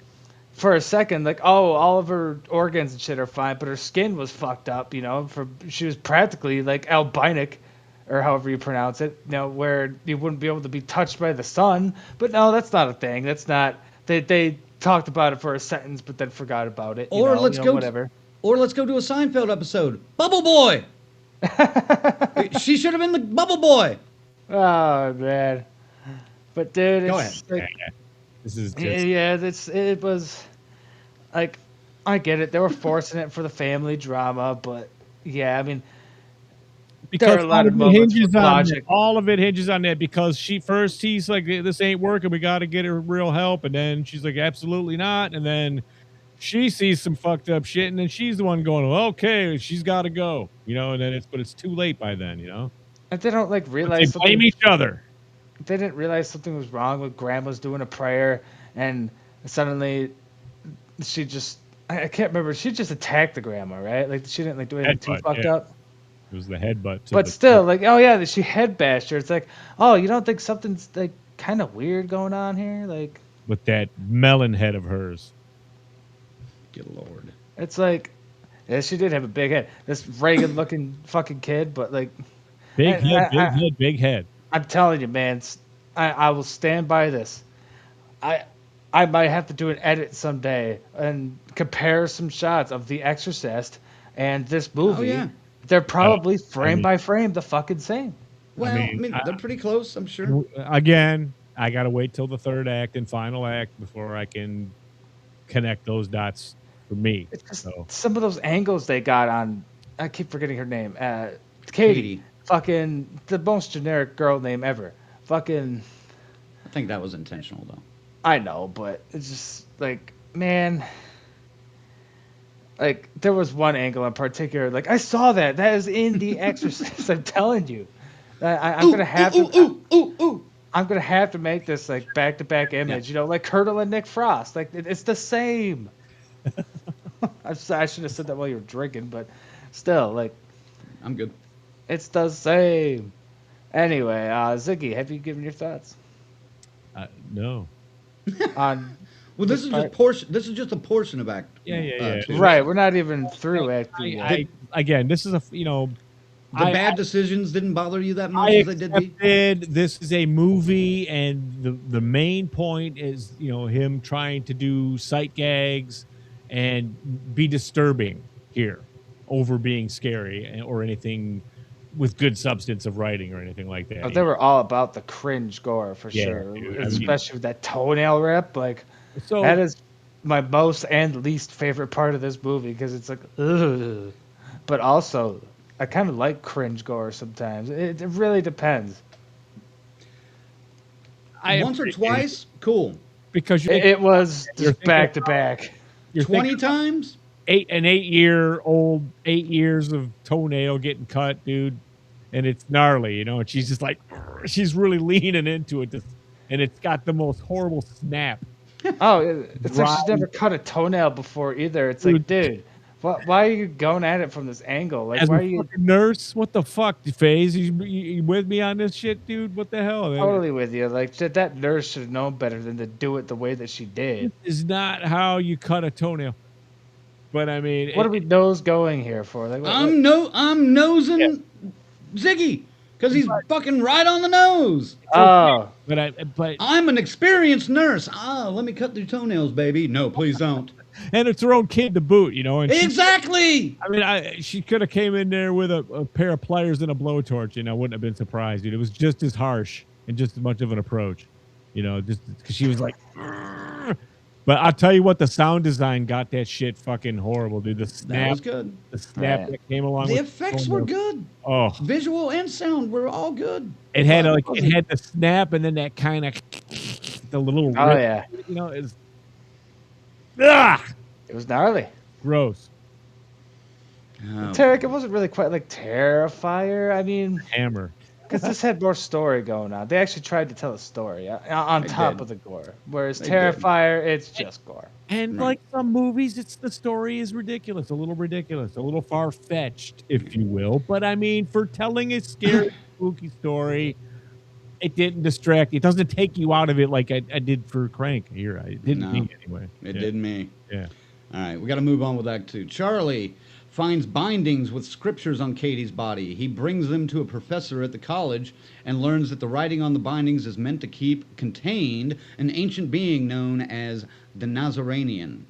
for a second, like, oh, all of her organs and shit are fine, but her skin was fucked up, you know. She was practically, like, albinic, or however you pronounce it, you know, where you wouldn't be able to be touched by the sun. But no, that's not a thing. That's not. They talked about it for a sentence, but then forgot about it. Or let's go. Whatever. Or let's go to a Seinfeld episode. Bubble Boy. She should have been the Bubble Boy. Oh man. But dude, go it's ahead. like, This is just... yeah. It was like, I get it. They were forcing it for the family drama, but yeah, I mean, because there are a lot of moments with logic. All of it hinges on that, because he's like, this ain't working, we got to get her real help, and then she's like, absolutely not, and then she sees some fucked up shit, and then she's the one going, well, okay, she's got to go, you know, and then it's too late by then, you know. And they don't like realize they blame each other. They didn't realize something was wrong with Grandma's doing a prayer, and suddenly she just, I can't remember, she just attacked the grandma, right? Like, she didn't like do anything too fucked up. It was the headbutt. But still, like, oh yeah, she head bashed her. It's like, oh, you don't think something's like kind of weird going on here? Like, with that melon head of hers. Good lord. It's like, yeah, she did have a big head. This Reagan-looking fucking kid, but like, big head. I'm telling you, man, I will stand by this. I might have to do an edit someday and compare some shots of The Exorcist and this movie. Oh, yeah. They're probably frame by frame the fucking same. Well, I mean they're pretty close, I'm sure. Again, I got to wait till the third act and final act before I can connect those dots for me. So. Some of those angles they got on, I keep forgetting her name. Katie. Fucking the most generic girl name ever. Fucking. I think that was intentional, though. I know, but it's just like, man. Like, there was one angle in particular. Like, I saw that. That is in The Exorcist. I'm telling you. I'm gonna have to. I'm gonna have to make this like back-to-back image. You know, like Curdle and Nick Frost. Like, it's the same. I should have said that while you were drinking, but still, like, I'm good. It's the same. Anyway, Ziggy, have you given your thoughts? No. On well, this is just portion. This is just a portion of Act. Yeah. Right, we're not even through Act 2. Again, this is the bad decisions didn't bother you that much as they did. This is a movie, and the main point is him trying to do sight gags and be disturbing here over being scary or anything with good substance of writing or anything like that. Oh, they were all about the cringe gore for sure, dude, especially with that toenail rip. Like, so that is my most and least favorite part of this movie because it's like, ugh. But also, I kind of like cringe gore sometimes. It really depends. Once or twice, cool. Because it was just back to back. 20 times. 8 years of toenail getting cut, dude, and it's gnarly, and she's just like, she's really leaning into it, and it's got the most horrible snap. Oh, it's like she's never cut a toenail before either. It's like, dude, why are you going at it from this angle? Like, as why a are you fucking nurse? What the fuck, FaZe? You with me on this shit, dude? What the hell? Totally with you. Like, that nurse should have known better than to do it the way that she did. This is not how you cut a toenail. But I mean, what are we nose going here for? Like, I'm nosing Ziggy because he's fucking right on the nose. Oh, but I'm an experienced nurse. Let me cut their toenails, baby. No, please don't. And it's her own kid to boot, And exactly. She could have came in there with a pair of pliers and a blowtorch, I wouldn't have been surprised, dude. It was just as harsh and just as much of an approach, just because she was like. But I'll tell you what, the sound design got that shit fucking horrible, dude. The That snap, was good. the snap that came along. The with effects the were good. Oh, Visual and sound were all good. it had But like it had the snap and then that kind of the little. Oh rip, yeah, you know, it's it was gnarly. gross. Tarek, it wasn't really quite like Terrifier. I mean, Hammer. because this had more story going on. They actually tried to tell a story on They top did. of the gore. Whereas They Terrifier, it's just gore. And like some movies, it's the story is ridiculous, a little far fetched, if you will. But I mean, for telling a scary, spooky story, it didn't distract. It doesn't take you out of it like I did for Crank here. It didn't me anyway. It did me. Yeah. All right, we got to move on with Act 2. Charlie finds bindings with scriptures on Katie's body. He brings them to a professor at the college and learns that the writing on the bindings is meant to keep contained an ancient being known as the Nazarenian.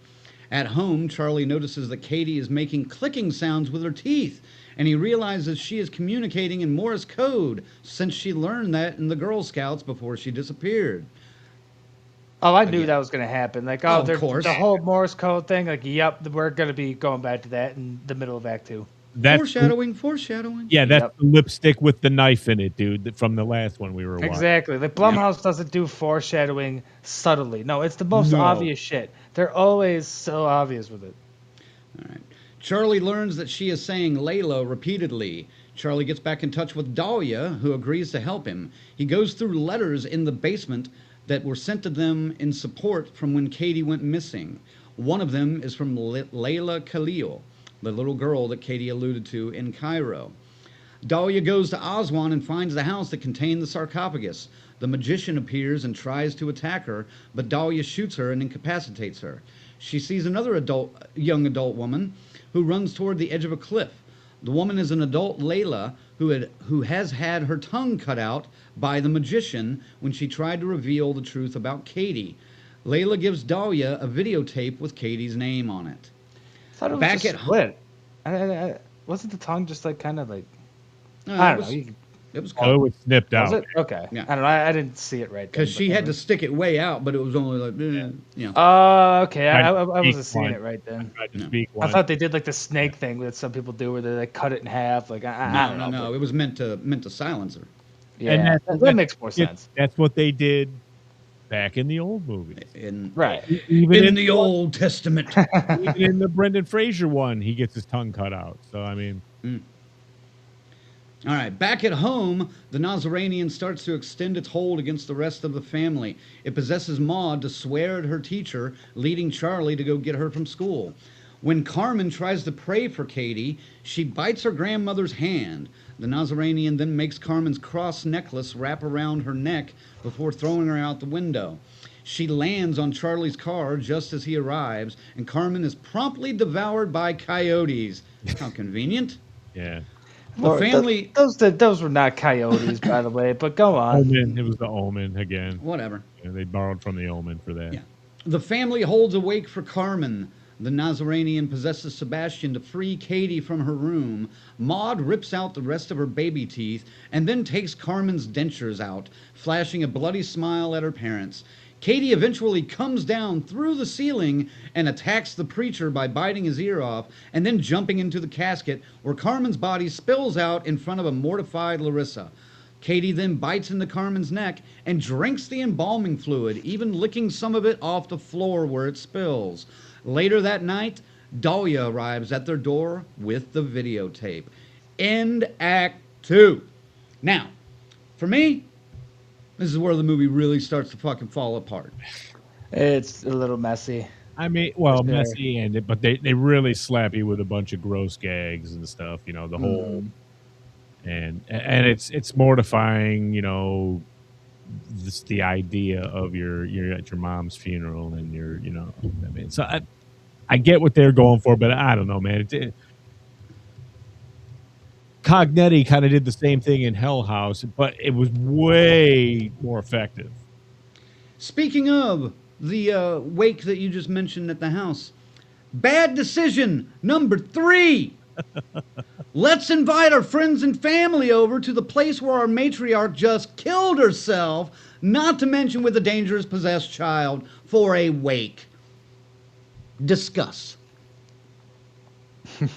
At home, Charlie notices that Katie is making clicking sounds with her teeth, and he realizes she is communicating in Morse code since she learned that in the Girl Scouts before she disappeared. Oh, I knew that was going to happen. Like, of course. the whole Morse code thing. Like, yep, we're going to be going back to that in the middle of Act 2. That's Foreshadowing. Yeah, that's the lipstick with the knife in it, dude, from the last one we were watching. Exactly. Like, Blumhouse doesn't do foreshadowing subtly. No, it's the most obvious shit. They're always so obvious with it. All right. Charlie learns that she is saying Layla repeatedly. Charlie gets back in touch with Dahlia, who agrees to help him. He goes through letters in the basement that were sent to them in support from when Katie went missing. One of them is from Layla Khalil, the little girl that Katie alluded to in Cairo. Dahlia goes to Aswan and finds the house that contained the sarcophagus. The magician appears and tries to attack her, but Dahlia shoots her and incapacitates her. She sees another young adult woman who runs toward the edge of a cliff. The woman is an adult Layla who has had her tongue cut out by the magician when she tried to reveal the truth about Katie. Layla gives Dahlia a videotape with Katie's name on it. I thought it was Back just at split. Wasn't the tongue just like kind of like... I don't know. It was Oh, it was snipped Was out. it? Okay. Yeah. I don't know. I didn't see it right. because she had to stick it way out, but it was only like, you know. Oh, okay. I Tried to wasn't speak seeing one. it right then. Tried to speak I one. thought they did like the snake thing that some people do, where they like cut it in half. Like I don't know. No. It was meant to silence her. Yeah, And that makes more sense. That's what they did back in the old movies. Right. Even in the Old Testament. Even in the Brendan Fraser one, he gets his tongue cut out. So, I mean... All right, back at home, the Nazarenian starts to extend its hold against the rest of the family. It possesses Maud to swear at her teacher, leading Charlie to go get her from school. When Carmen tries to pray for Katie, she bites her grandmother's hand. The Nazarenian then makes Carmen's cross necklace wrap around her neck before throwing her out the window. She lands on Charlie's car just as he arrives, and Carmen is promptly devoured by coyotes. How convenient. Yeah. The family... Those were not coyotes, by the way, but go on. Omen. It was the Omen again. Whatever. Yeah, they borrowed from the Omen for that. Yeah. The family holds a wake for Carmen. The Nazarenian possesses Sebastian to free Katie from her room. Maud rips out the rest of her baby teeth and then takes Carmen's dentures out, flashing a bloody smile at her parents. Katie eventually comes down through the ceiling and attacks the preacher by biting his ear off and then jumping into the casket where Carmen's body spills out in front of a mortified Larissa. Katie then bites into Carmen's neck and drinks the embalming fluid, even licking some of it off the floor where it spills. Later that night, Dahlia arrives at their door with the videotape. End Act 2. Now, for me, this is where the movie really starts to fucking fall apart. It's a little messy. I mean, well, messy, but they really slap you with a bunch of gross gags and stuff. You know, the whole, and it's mortifying. You know, the idea of you're at your mom's funeral and you know, I mean, so I get what they're going for, but I don't know, man. Cognetti kind of did the same thing in Hell House, but it was way more effective. Speaking of the wake that you just mentioned at the house, bad decision number 3. Let's invite our friends and family over to the place where our matriarch just killed herself, not to mention with a dangerous possessed child, for a wake. Discuss. Go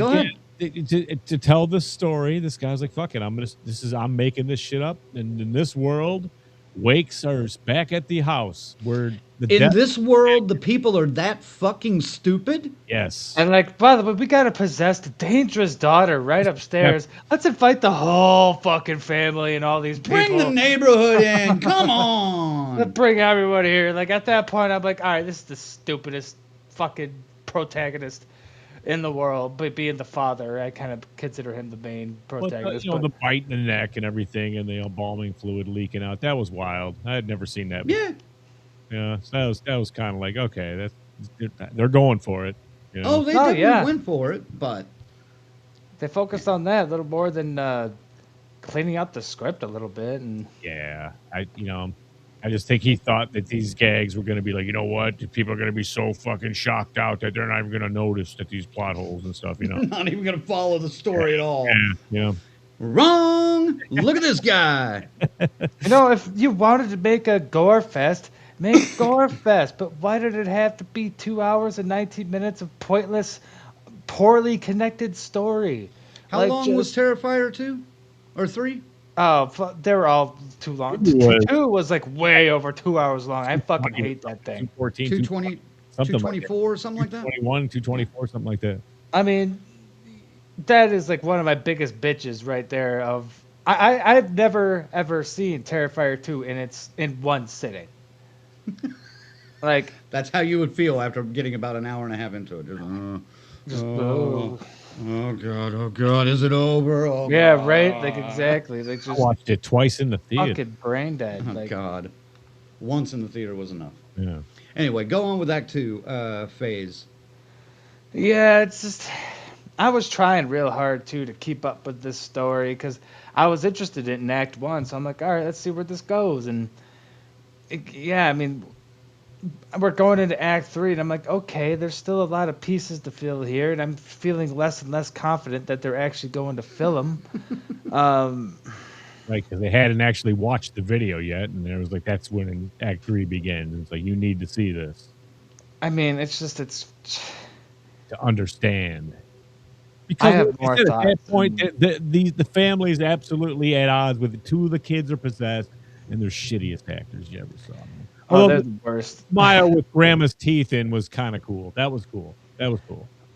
Again, ahead. to tell the story, this guy's like, "Fuck it, I'm making this shit up." And in this world, wakes are back at the house where the In death. this world, the people are that fucking stupid. Yes, And like, by the way, we got a possessed, dangerous daughter right upstairs. Let's invite the whole fucking family and all these people. Bring the neighborhood in. Come Let's on. bring everybody here. Like at that point, I'm like, all right, this is the stupidest fucking protagonist in the world. But being the father, I kind of consider him the main protagonist. you know, the bite in the neck and everything, and the embalming fluid leaking out. That was wild. I had never seen that before. Yeah. Yeah, so that was kind of like, okay, they're going for it. You know? Oh, they definitely went for it, but they focused on that a little more than cleaning up the script a little bit. And yeah, I just think he thought that these gags were going to be like, you know what, people are going to be so fucking shocked out that they're not even going to notice that these plot holes and stuff, you know. not even going to follow the story at all. Yeah. Wrong. Look at this guy. You know, if you wanted to make a gore fest, make gore fest. But why did it have to be 2 hours and 19 minutes of pointless, poorly connected story? How long was Terrifier 2 or 3? Oh, they were all too long. 2 was like way over 2 hours long. I fucking hate that thing. 214, 220, 224, something like that. 221, 224, something like that. I mean, that is like one of my biggest bitches right there. I've never ever seen Terrifier 2 in one sitting. Like that's how you would feel after getting about an hour and a half into it. Oh god, is it over? Oh, yeah, god. right. Like exactly. Like just I watched it twice in the theater. fucking brain dead. Oh like, god, once in the theater was enough. Yeah. Anyway, go on with Act 2 phase. Yeah, it's just I was trying real hard too to keep up with this story because I was interested in Act 1. So I'm like, all right, let's see where this goes. And I mean, we're going into Act 3, and I'm like, okay, there's still a lot of pieces to fill here, and I'm feeling less and less confident that they're actually going to fill them. Right, because they hadn't actually watched the video yet, and there was like, that's when Act 3 begins. It's like, you need to see this. I mean, it's to understand. Because I have more at thoughts. that point, the family is absolutely at odds with it. 2 of the kids are possessed, and they're shittiest actors you ever saw. Oh, they're the worst. Maya with grandma's teeth in was kind of cool. That was cool.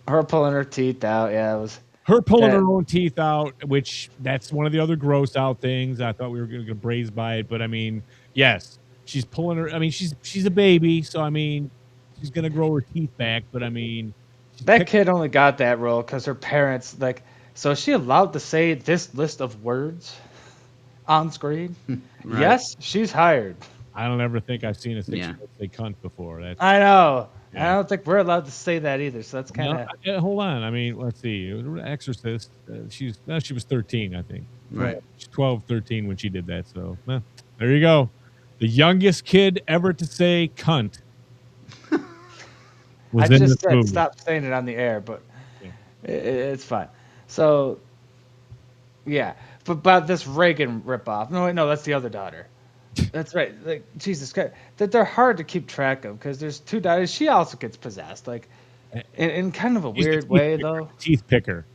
Her pulling her teeth out, yeah, it was. Her pulling her own teeth out, which that's one of the other gross out things. I thought we were going to get brazed by it, but I mean, yes, she's pulling her. I mean, she's a baby, so I mean, she's going to grow her teeth back, but I mean, that kid only got that role because her parents So is she allowed to say this list of words on screen? Right. Yes, she's hired. I don't ever think I've seen a 6-year-old say cunt before. I know. Yeah. I don't think we're allowed to say that either. So that's kind of. No, hold on. I mean, let's see. Exorcist. She was 13, I think. Right. She's 12, 13 when she did that. So there you go. The youngest kid ever to say cunt. I just said stop saying it on the air, but it's fine. So, yeah. But about this Reagan ripoff. No, that's the other daughter. That's right. Like Jesus Christ, that they're hard to keep track of because there's 2 daughters. She also gets possessed, like in kind of a weird way, though. Teeth picker.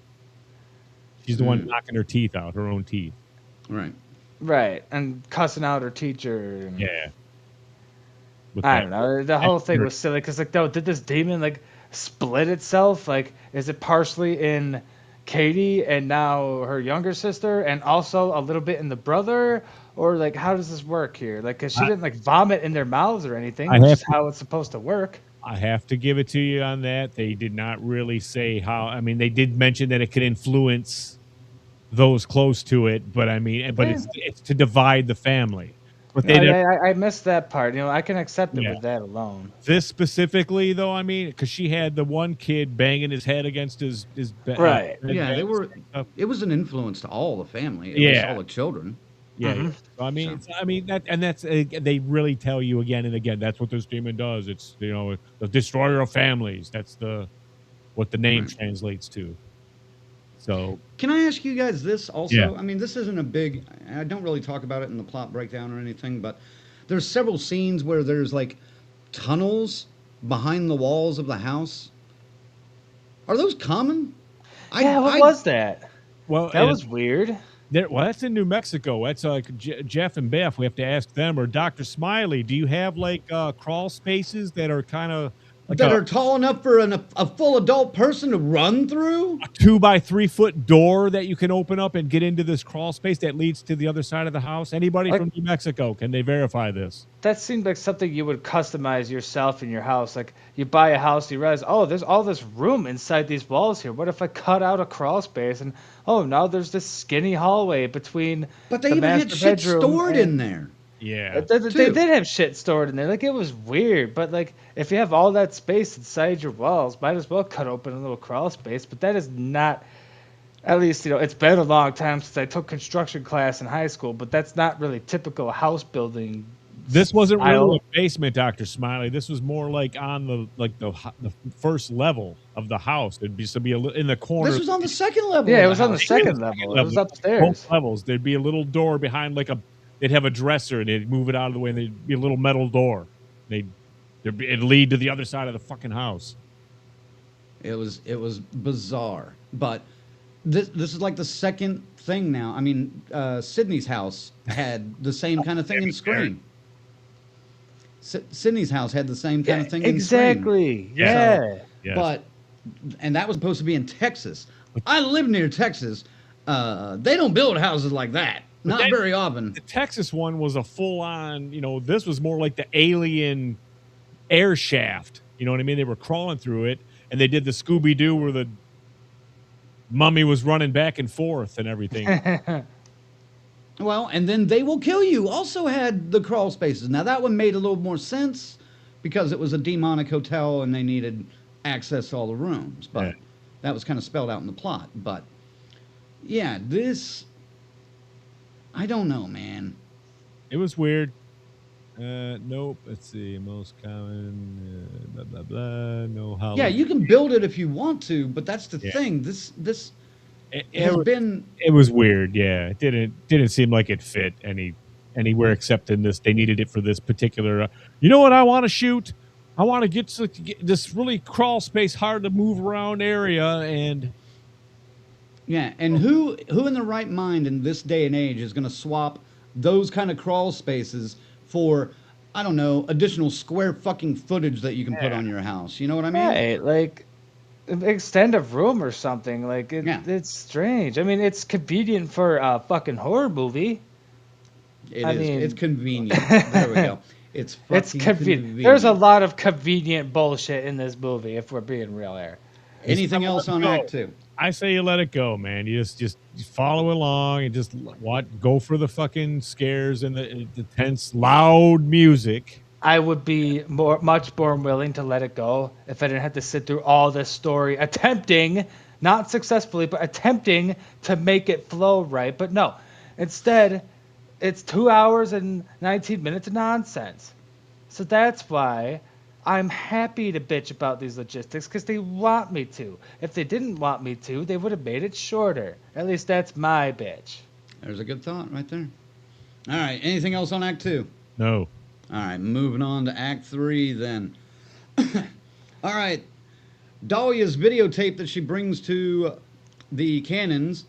She's the one knocking her teeth out, her own teeth. Right, and cussing out her teacher. And, yeah. I don't know. The whole thing was silly because, like, did this demon like split itself? Like, is it partially in Katie and now her younger sister, and also a little bit in the brother? Or, like, how does this work here? Like, because she didn't, like, vomit in their mouths or anything, which is how it's supposed to work. I have to give it to you on that. They did not really say how. I mean, they did mention that it could influence those close to it, but I mean, it's to divide the family. But I missed that part. You know, I can accept it with that alone. This specifically, though, I mean, because she had the one kid banging his head against his right. Yeah, they were. It was an influence to all the family. It was all the children. Yeah. Mm-hmm. So, I mean, that's they really tell you again and again. That's what this demon does. It's the destroyer of families. That's what the name translates to. So, can I ask you guys this also? Yeah. I mean, this isn't a big. I don't really talk about it in the plot breakdown or anything, but there's several scenes where there's like tunnels behind the walls of the house. Are those common? Yeah, what was that? Well, That was weird. Well, that's in New Mexico. That's like Jeff and Beth. We have to ask them. Or Dr. Smiley, do you have like crawl spaces that are kind of like that are tall enough for a full adult person to run through? A 2 by 3 foot door that you can open up and get into this crawl space that leads to the other side of the house? Anybody from New Mexico, can they verify this? That seemed like something you would customize yourself in your house. Like you buy a house, you realize, oh, there's all this room inside these walls here. What if I cut out a crawl space and now there's this skinny hallway between But they the even had master shit bedroom stored and- in there. Yeah. They did have shit stored in there. Like, it was weird. But, like, if you have all that space inside your walls, might as well cut open a little crawl space. But that is not, at least, it's been a long time since I took construction class in high school, but that's not really typical house building. This wasn't style. really a basement, Dr. Smiley. This was more like on the first level of the house. It'd be in the corner. This was on the second level. Yeah, of it was the on the house. second level. It was upstairs. Both levels. There'd be a little door behind they'd have a dresser and they'd move it out of the way and there'd be a little metal door. It'd lead to the other side of the fucking house. It was bizarre. But this is like the second thing now. I mean, Sydney's house had the same kind of thing in Scream. Sydney's house had the same kind of thing in Scream. Exactly. Yeah. But and that was supposed to be in Texas. I live near Texas. They don't build houses like that. Not very often. The Texas one was a full-on, this was more like the alien air shaft. You know what I mean? They were crawling through it, and they did the Scooby-Doo where the mummy was running back and forth and everything. Well, and then They Will Kill You also had the crawl spaces. Now, that one made a little more sense because it was a demonic hotel and they needed access to all the rooms. But that was kind of spelled out in the plot. But, yeah, this... I don't know, man. It was weird. Nope. Let's see. Most common. Blah blah blah. No how. Yeah, you can build it if you want to, but that's the thing. This has been. It was weird. Yeah, it didn't seem like it fit anywhere except in this. They needed it for this particular. You know what I want to shoot? I want to get this really crawl space, hard to move around area, and. Yeah, and who in their right mind in this day and age is going to swap those kind of crawl spaces for, I don't know, additional square fucking footage that you can put on your house? You know what I mean? Right, like extend a room or something. Like it's strange. I mean, it's convenient for a fucking horror movie. It's convenient. There we go. It's fucking convenient. There's a lot of convenient bullshit in this movie, if we're being real here. Anything else on Act 2? I say you let it go, man. You just follow along and just go for the fucking scares and the tense, loud music. I would be much more willing to let it go if I didn't have to sit through all this story, attempting, not successfully, but attempting to make it flow right. But no, instead, it's 2 hours and 19 minutes of nonsense. So that's why I'm happy to bitch about these logistics, because they want me to. If they didn't want me to, they would have made it shorter. At least that's my bitch. There's a good thought right there. All right, anything else on Act 2? No. All right, moving on to Act 3 then. All right, Dahlia's videotape that she brings to the cannons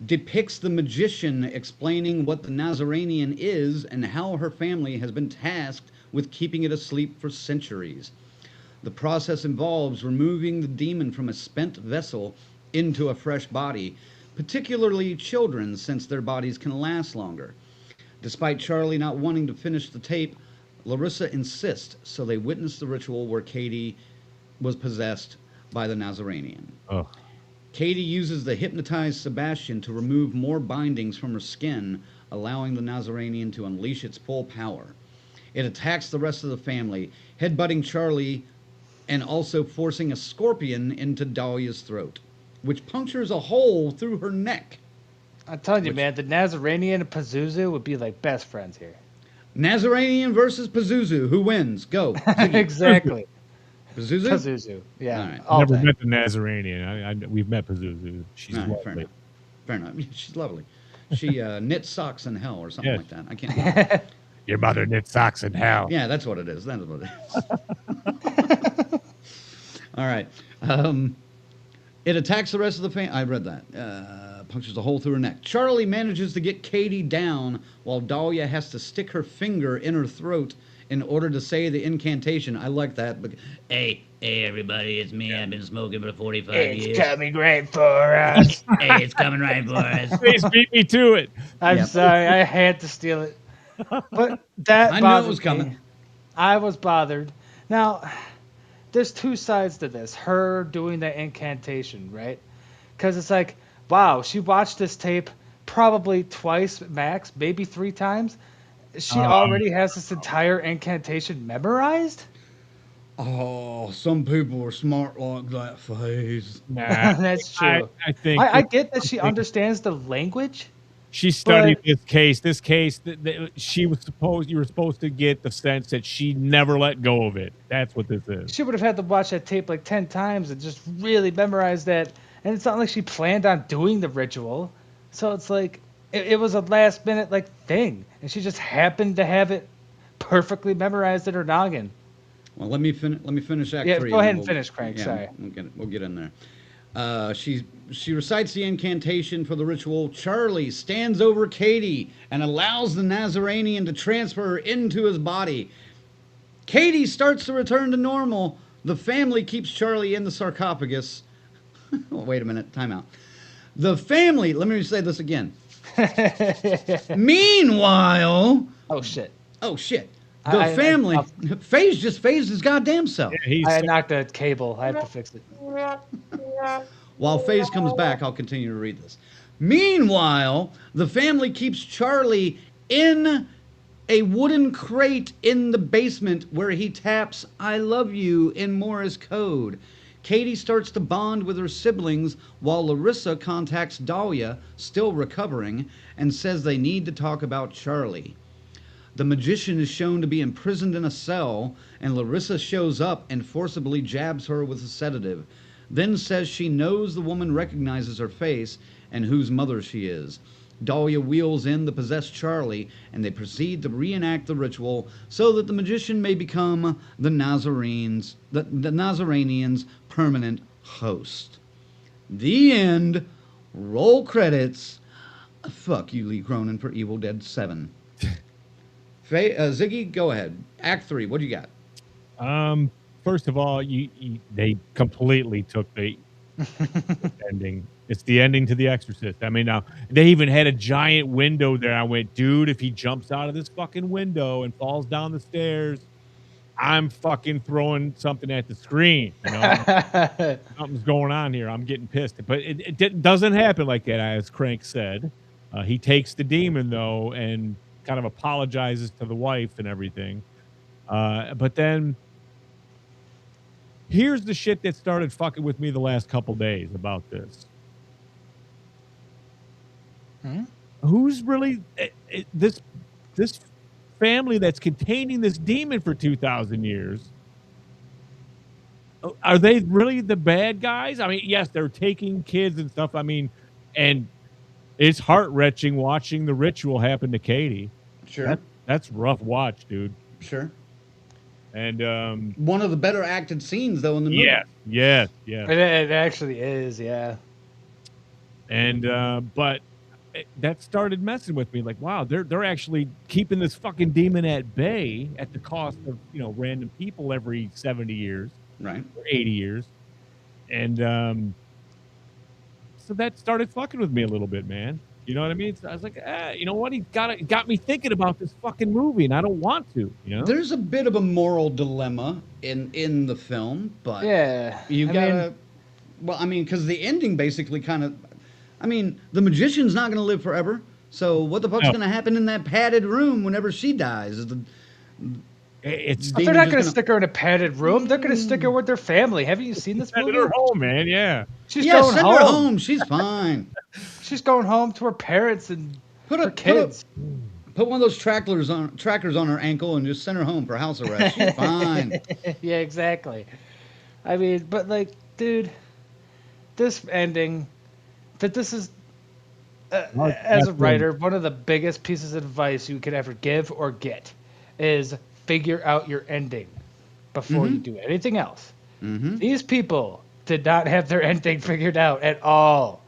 depicts the magician explaining what the Nazarenian is and how her family has been tasked with keeping it asleep for centuries. The process involves removing the demon from a spent vessel into a fresh body, particularly children, since their bodies can last longer. Despite Charlie not wanting to finish the tape, Larissa insists, so they witness the ritual where Katie was possessed by the Nazarenian. Oh. Katie uses the hypnotized Sebastian to remove more bindings from her skin, allowing the Nazarenian to unleash its full power. It attacks the rest of the family, headbutting Charlie and also forcing a scorpion into Dahlia's throat, which punctures a hole through her neck. I'm telling you, man, the Nazarenian and Pazuzu would be like best friends here. Nazarenian versus Pazuzu. Who wins? Go. Exactly. Pazuzu? Pazuzu. Yeah. All right. I've never met the Nazarenian. We've met Pazuzu. She's lovely. Fair enough. She's lovely. She knits socks in hell or something like that. I can't remember. Your mother knit socks in hell. Yeah, that's what it is. That's what it is. All right. It attacks the rest of the family. I read that. Punctures a hole through her neck. Charlie manages to get Katie down while Dahlia has to stick her finger in her throat in order to say the incantation. I like that. But, hey, everybody, it's me. I've been smoking for 45 years. It's coming right for us. Hey, it's coming right for us. Please beat me to it. I'm Yep. sorry, I had to steal it. But that I knew it bothered was coming. me. I was bothered. Now, there's two sides to this. Her doing the incantation, right? Because it's like, wow, she watched this tape probably twice max, maybe 3 times. She already has this entire incantation memorized? Oh, some people are smart like that, FaZe. Nah, That's true. I think I get that she understands the language. she studied but- this case. This case, you were supposed to get the sense that she never let go of it. That's what this is. She would have had to watch that tape like 10 times and just really memorize that. And it's not like she planned on doing the ritual. So it's like, it was a last minute like thing. And she just happened to have it perfectly memorized in her noggin. Well, let me finish Act 3. Yeah, go ahead and we'll- finish, Crank. Sorry. We'll get in there. She recites the incantation for the ritual. Charlie stands over Katie and allows the Nazarenian to transfer her into his body. Katie starts to return to normal. The family keeps Charlie in the sarcophagus. Oh, wait a minute. Time out. The family, let me say this again. Meanwhile, Oh, shit. The I- family, FaZe just phased his goddamn self. I knocked a cable. I have to fix it. While FaZe comes back, I'll continue to read this. Meanwhile, the family keeps Charlie in a wooden crate in the basement where he taps "I love you" in Morse code. Katie starts to bond with her siblings while Larissa contacts Dahlia, still recovering, and says they need to talk about Charlie. The magician is shown to be imprisoned in a cell, and Larissa shows up and forcibly jabs her with a sedative, then says she knows the woman recognizes her face and whose mother she is. Dahlia wheels in the possessed Charlie, and they proceed to reenact the ritual so that the magician may become the Nazarenians' permanent host. The end. Roll credits. Fuck you, Lee Cronin, for Evil Dead 7. Ziggy, go ahead. Act 3. What do you got? First of all, they completely took the ending. It's the ending to The Exorcist. I mean, now they even had a giant window there. I went, dude, if he jumps out of this fucking window and falls down the stairs, I'm fucking throwing something at the screen. You know, something's going on here. I'm getting pissed. But it doesn't happen like that, as Crank said. He takes the demon though and kind of apologizes to the wife and everything. But then here's the shit that started fucking with me the last couple days about this. Who's really this family that's containing this demon for 2,000 years? Are they really the bad guys? I mean, yes, they're taking kids and stuff. I mean, and it's heart-wrenching watching the ritual happen to Katie. Sure. That's rough watch, dude. Sure. And one of the better acted scenes, though, in the movie. Yes. It actually is, yeah. And but that started messing with me. Like, wow, they're actually keeping this fucking demon at bay at the cost of, you know, random people every 70 years, right, or 80 years, and so that started fucking with me a little bit, man. You know what I mean? So I was like, you know what? He got me thinking about this fucking movie, and I don't want to. You know, there's a bit of a moral dilemma in the film, but yeah, you gotta. Well, I mean, because the ending basically kind of. I mean, the magician's not going to live forever. So what the fuck's going to happen in that padded room whenever she dies? They're not going to stick her in a padded room. They're going to stick her with their family. Haven't you seen this movie? Send her home, man. Yeah. She's going send home. her home. She's fine. She's going home to her parents and her kids. Put one of those trackers on her ankle and just send her home for house arrest. She's fine. Yeah, exactly. I mean, but like, dude, this ending. That this is, as a writer, one of the biggest pieces of advice you could ever give or get is figure out your ending before you do anything else. These people did not have their ending figured out at all.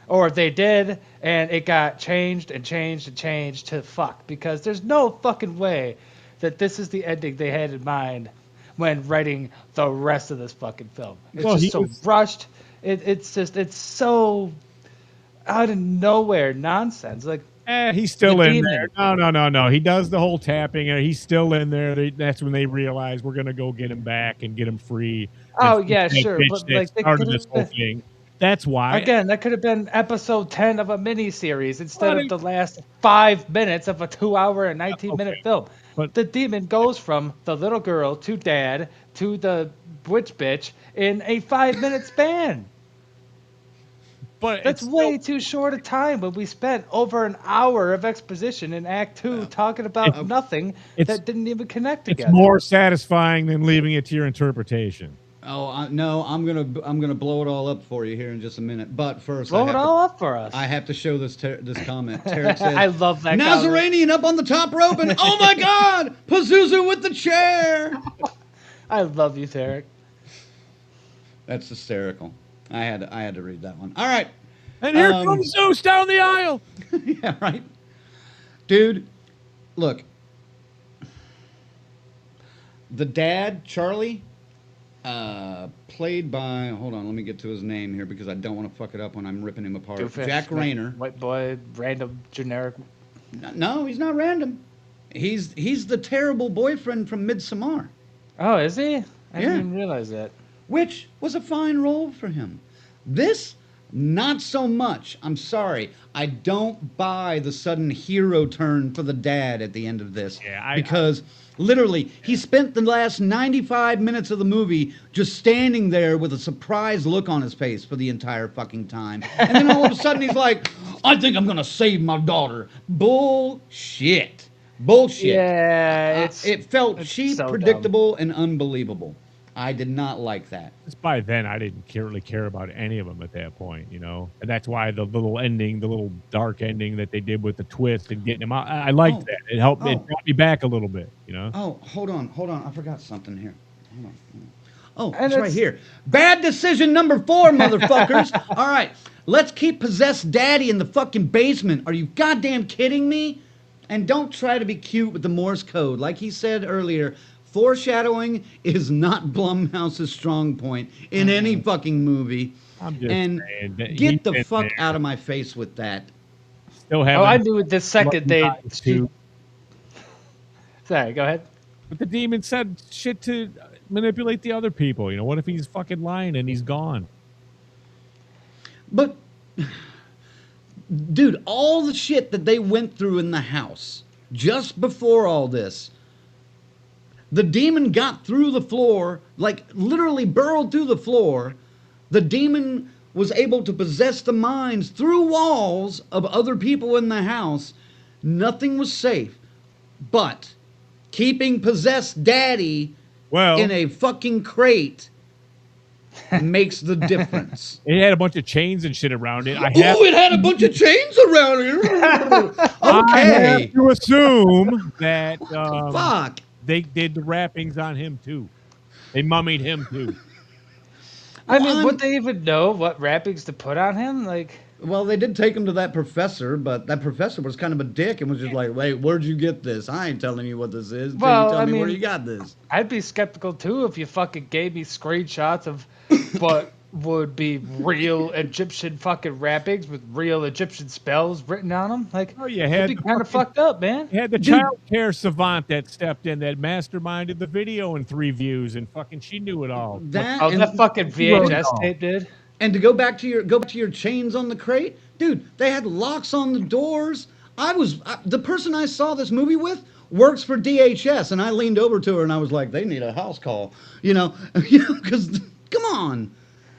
Or if they did, and it got changed and changed and changed to fuck. Because there's no fucking way that this is the ending they had in mind when writing the rest of this fucking film. It's just so rushed. It's so out of nowhere nonsense. Like, he's still in there. No. He does the whole tapping, and he's still in there. That's when they realize we're gonna go get him back and get him free. Oh yeah, sure. But like, they started this whole thing. That's why. Again, that could have been episode 10 of a miniseries instead of the last 5 minutes of a 2-hour and 19-minute film. But the demon goes from the little girl to dad to the witch bitch in a 5-minute span. But that's way too short a time when we spent over an hour of exposition in Act 2 talking about nothing that didn't even connect together. It's more satisfying than leaving it to your interpretation. Oh no! I'm gonna blow it all up for you here in just a minute. But first, blow it all up for us. I have to show this comment. Tarek says, "I love that Nazarenian up on the top rope, and oh my God, Pazuzu with the chair." I love you, Tarek. That's hysterical. I had to read that one. All right, and here comes Zeus down the aisle. Yeah, right, dude. Look, the dad, Charlie. Played by, hold on, let me get to his name here because I don't want to fuck it up when I'm ripping him apart. Doofus, Jack Rayner. White boy, random, generic. No, he's not random. He's the terrible boyfriend from Midsommar. Oh, is he? I didn't even realize that. Which was a fine role for him. This, not so much. I'm sorry. I don't buy the sudden hero turn for the dad at the end of this. Yeah, because literally, he spent the last 95 minutes of the movie just standing there with a surprised look on his face for the entire fucking time. And then all of a sudden he's like, I think I'm going to save my daughter. Bullshit. Yeah, it felt cheap, so predictable, and unbelievable. I did not like that. Just by then, I didn't really care about any of them at that point, you know? And that's why the little ending, the little dark ending that they did with the twist and getting him out, I liked that. It helped it brought me back a little bit, you know? Oh, hold on. I forgot something here. Hold on. Oh, it's right here. Bad decision number 4, motherfuckers. All right, let's keep possessed daddy in the fucking basement. Are you goddamn kidding me? And don't try to be cute with the Morse code. Like he said earlier, foreshadowing is not Blumhouse's strong point in any fucking movie. I'm just saying that get the fuck out of my face with that. Still have. I knew it the second they. Sorry, go ahead. But the demon said shit to manipulate the other people. You know, what if he's fucking lying and he's gone? But, dude, all the shit that they went through in the house just before all this. The demon got through the floor, like literally burrowed through the floor. The demon was able to possess the minds through walls of other people in the house. Nothing was safe. But keeping possessed daddy in a fucking crate makes the difference. It had a bunch of chains and shit around it. It had a bunch of chains around it. Okay. I have to assume that fuck. They did the wrappings on him too. They mummied him too. I mean, would they even know what wrappings to put on him? Like, well, they did take him to that professor, but that professor was kind of a dick and was just like, "Wait, where'd you get this? I ain't telling you what this is. Well, you tell me where you got this." I'd be skeptical too if you fucking gave me screenshots of what would be real Egyptian fucking wrappings with real Egyptian spells written on them. Like, it'd be kind of fucked up, man. You had the child care savant that stepped in, that masterminded the video in 3 views, and fucking she knew it all. That fucking VHS tape did. And to go back to your chains on the crate, dude, they had locks on the doors. The person I saw this movie with works for DHS, and I leaned over to her and I was like, they need a house call, because come on.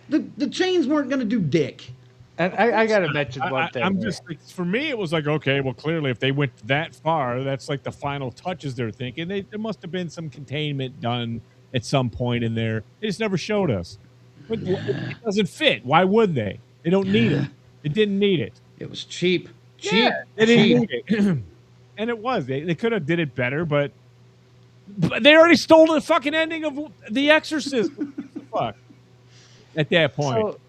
The chains weren't going to do dick. And I got to mention one thing. I'm just like, for me, it was like, okay, well, clearly, if they went that far, that's like the final touches they're thinking. There must have been some containment done at some point in there. They just never showed us. But it doesn't fit. Why would they? They don't need it. It didn't need it. It was cheap. They didn't need it. And it was. They could have did it better, but they already stole the fucking ending of The Exorcist. fuck? At that point. So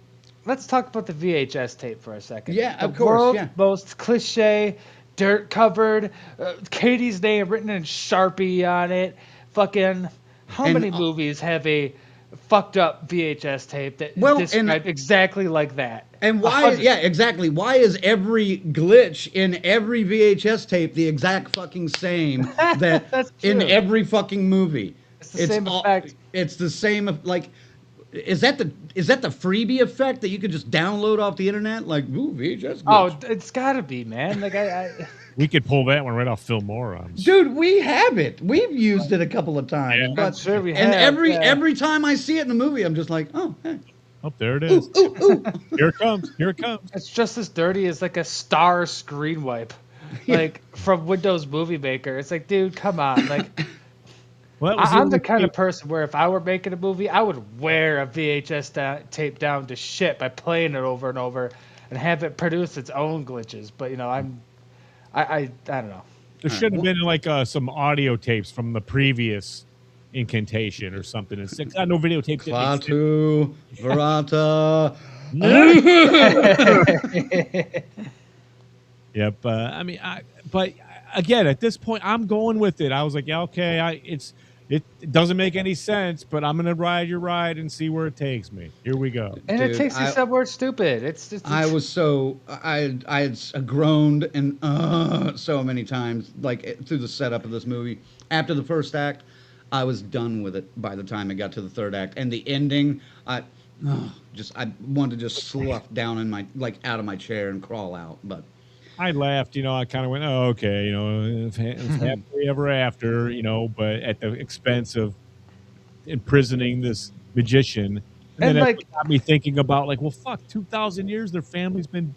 let's talk about the VHS tape for a second. Yeah, the of course, world's yeah. most cliche, dirt covered, Katie's name written in Sharpie on it. Fucking, how And, many movies have a fucked up VHS tape that Well, described exactly like that? And why? 100. Yeah, exactly. Why is every glitch in every VHS tape the exact fucking same that That's in true. every fucking movie? It's the same effect. It's the same. Like, is that the freebie effect that you could just download off the internet? Like, ooh, VHS glitch. Oh, it's gotta be, man. Like We could pull that one right off Phil Morons. Dude, we have it. We've used it a couple of times. Yeah. But, I'm sure we and have, every time I see it in a movie, I'm just like, oh, hey. Oh, there it is. Ooh, ooh. Here it comes. Here it comes. It's just as dirty as like a star screen wipe, like from Windows Movie Maker. It's like, dude, come on. Like, Well, that was I'm the only kind of person where if I were making a movie, I would wear a VHS tape down to shit by playing it over and over, and have it produce its own glitches. But I don't know. There should have been like some audio tapes from the previous incantation or something. It's got no videotape. Klaatu, Verata. Yep. But again, at this point, I'm going with it. I was like, yeah, okay, it doesn't make any sense, but I'm gonna ride your ride and see where it takes me. Here we go. And Dude, it takes you somewhere stupid. It's just. I was so I had groaned and so many times like through the setup of this movie. After the first act, I was done with it by the time it got to the third act, and the ending, I wanted to just slough down in my out of my chair and crawl out. But I laughed, I kind of went, oh, okay, if happily ever after, but at the expense of imprisoning this magician. And then it got me thinking about, well, fuck, 2,000 years, their family's been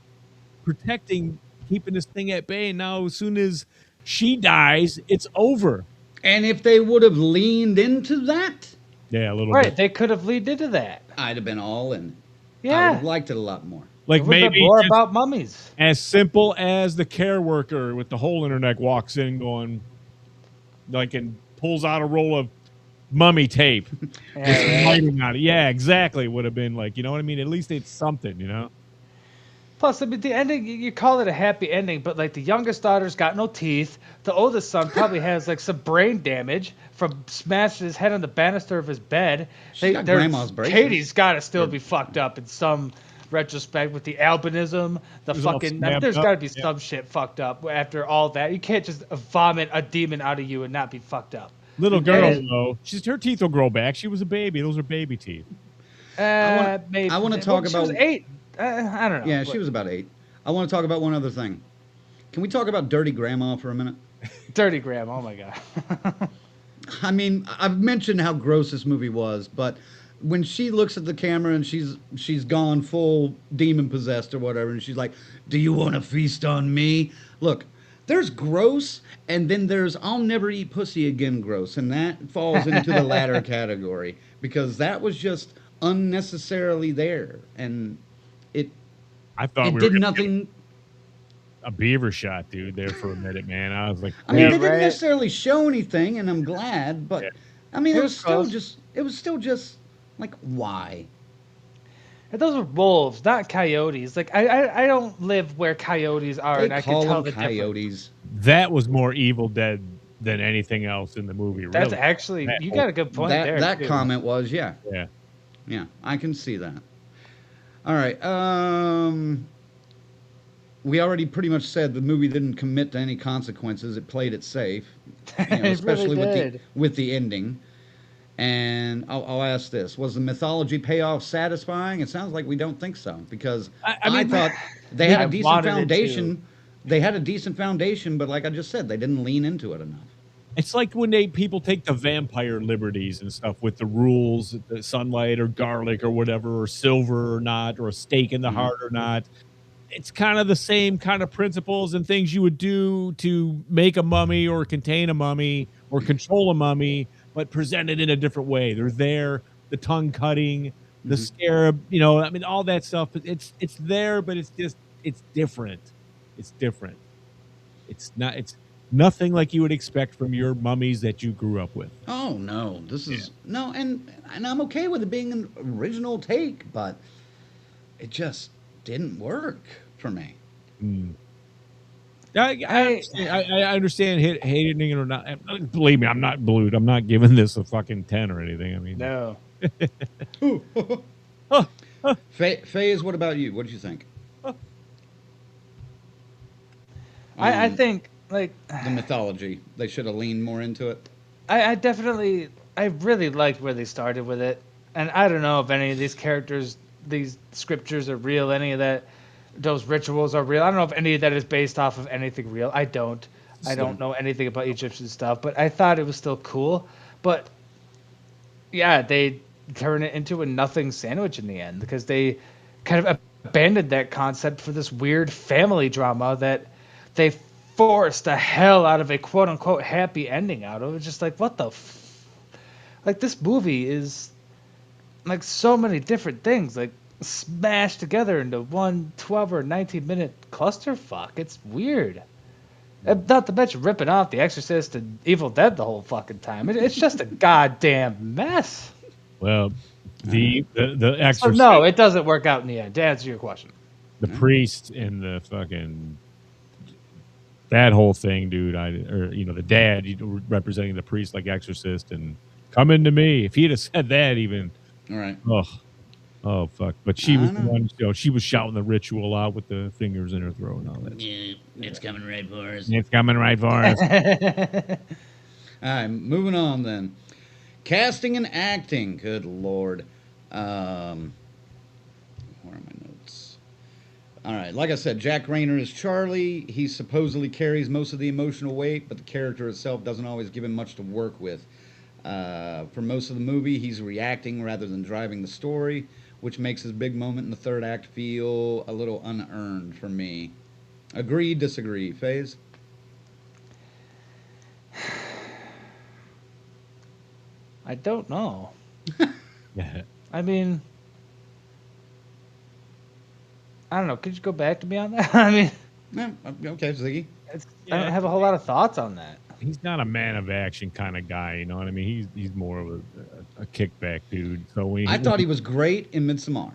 protecting, keeping this thing at bay. And now as soon as she dies, it's over. And if they would have leaned into that, yeah, a little right, bit. they could have leaned into that. I'd have been all in. Yeah, I would have liked it a lot more. Like it would have maybe been more about mummies. As simple as the care worker with the hole in her neck walks in going, and pulls out a roll of mummy tape. Writing on it. Yeah, exactly. Would have been you know what I mean? At least it's something, Plus, I mean, the ending, you call it a happy ending, but the youngest daughter's got no teeth. The oldest son probably has some brain damage from smashing his head on the banister of his bed. She's got grandma's braces. Katie's got to still be fucked up in some retrospect with the albinism, there's got to be some shit fucked up after all that. You can't just vomit a demon out of you and not be fucked up. Little girl, though, her teeth will grow back. She was a baby. Those are baby teeth. Maybe. I want to talk about. She was 8. I don't know. Yeah, she was about 8. I want to talk about one other thing. Can we talk about Dirty Grandma for a minute? Dirty Grandma. Oh my god. I mean, I've mentioned how gross this movie was, but when she looks at the camera and she's gone full demon possessed or whatever, and she's like, "Do you want to feast on me?" Look, there's gross, and then there's I'll never eat pussy again gross, and that falls into the latter category because that was just unnecessarily there, and I thought it did nothing. A beaver shot, dude, there for a minute, man. I was like, I mean, they didn't necessarily show anything, and I'm glad, but I mean, it was still just why? And those were wolves, not coyotes. I don't live where coyotes are, and I can tell the coyotes. That was more Evil Dead than anything else in the movie. That's really. actually you got a good point there. That comment was yeah, I can see that. All right, we already pretty much said the movie didn't commit to any consequences. It played it safe, especially really with the ending. And I'll ask this: was the mythology payoff satisfying? It sounds like we don't think so, because I thought they had a decent foundation. They had a decent foundation, but like I just said, they didn't lean into it enough. It's like when people take the vampire liberties and stuff with the rules, the sunlight or garlic or whatever, or silver or not, or a stake in the heart or not. It's kind of the same kind of principles and things you would do to make a mummy or contain a mummy or control a mummy, but presented in a different way. They're there, the tongue cutting, the scarab, I mean, all that stuff. It's there, but it's different. It's different. It's not. Nothing like you would expect from your mummies that you grew up with. Oh no, this is no, and I'm okay with it being an original take, but it just didn't work for me. I understand hating it or not. Believe me, I'm not blued. I'm not giving this a fucking 10 or anything. I mean, No. Faze, what about you? What did you think? I think like The mythology. They should have leaned more into it. I definitely I really liked where they started with it, and I don't know if any of these characters, these scriptures are real. Any of that, those rituals are real. I don't know if any of that is based off of anything real. I don't know anything about Egyptian stuff, but I thought it was still cool. But yeah, they turn it into a nothing sandwich in the end because they kind of abandoned that concept for this weird family drama that they forced the hell out of a quote unquote happy ending out of. It's just like, what the like this movie is like so many different things like smashed together into one 12 or 19-minute clusterfuck. It's weird. Not to mention ripping off The Exorcist and Evil Dead the whole fucking time. It's just a goddamn mess. well, the Exorcist, So no, it doesn't work out in the end. To answer your question, the priest and the fucking that whole thing, dude. The dad representing the priest like Exorcist and come into me. If he'd have said that, even All right. oh fuck. But she was the one. She was shouting the ritual out with the fingers in her throat and all that. Yeah, it's coming right for us. It's coming right for us. All right, moving on then. Casting and acting. Good lord. Where are my notes? All right, like I said, Jack Rayner is Charlie. He supposedly carries most of the emotional weight, but the character itself doesn't always give him much to work with. For most of the movie, he's reacting rather than driving the story, which makes his big moment in the third act feel a little unearned for me. Agree, disagree? Faze? I don't know. Yeah. I mean, I don't know. Could you go back to me on that? I mean, Yeah, okay, Ziggy. I don't have a whole lot of thoughts on that. He's not a man of action kind of guy, you know what I mean? He's more of a kickback dude. So when I thought he was great in Midsommar.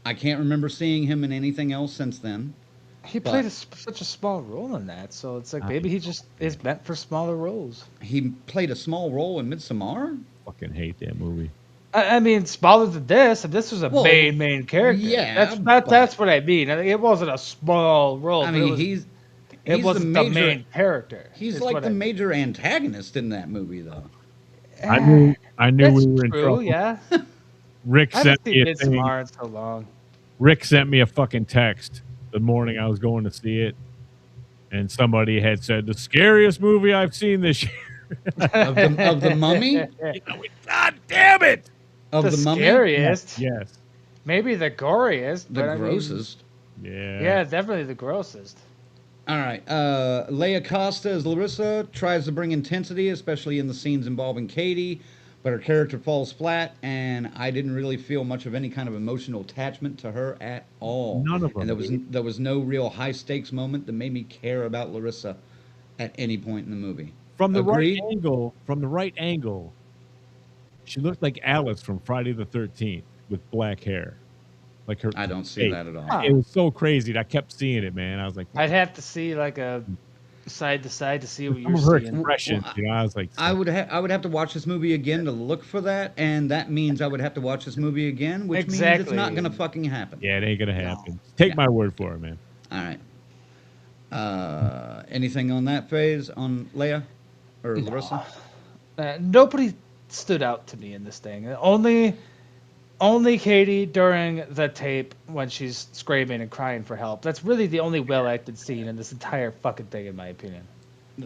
I can't remember seeing him in anything else since then. He played such a small role in that, so it's like maybe he just is meant for smaller roles. He played a small role in Midsommar? fucking hate that movie. I mean, smaller than this, if this was a main character. Yeah, that's what I mean. I mean, it wasn't a small role. I mean, it wasn't the main character. He's like the major antagonist in that movie, though. I knew we were in true, trouble. Yeah. Rick sent me a thing. Midsommar in so long. Rick sent me a fucking text the morning I was going to see it, and somebody had said the scariest movie I've seen this year. of the Mummy? You know, God damn it! Of the Mummy? Scariest? Yes. Maybe the goriest. The grossest. Yeah, definitely the grossest. All right. Leia Costa as Larissa tries to bring intensity, especially in the scenes involving Katie, but her character falls flat, and I didn't really feel much of any kind of emotional attachment to her at all. None of them. And there was no real high stakes moment that made me care about Larissa at any point in the movie. From the right angle, she looked like Alice from Friday the 13th with black hair. Like her. I don't see that at all. It was so crazy. I kept seeing it, man. I was like, I'd have to see like a side to side to see what you're her seeing. expression. You know, I was like, I would have to watch this movie again to look for that, and that means I would have to watch this movie again, which means it's not gonna fucking happen. Yeah, it ain't gonna happen. Take my word for it, man. All right. Anything on that phase on Leia or Larissa? Nobody stood out to me in this thing. Only Katie during the tape when she's screaming and crying for help. That's really the only well-acted scene in this entire fucking thing, in my opinion.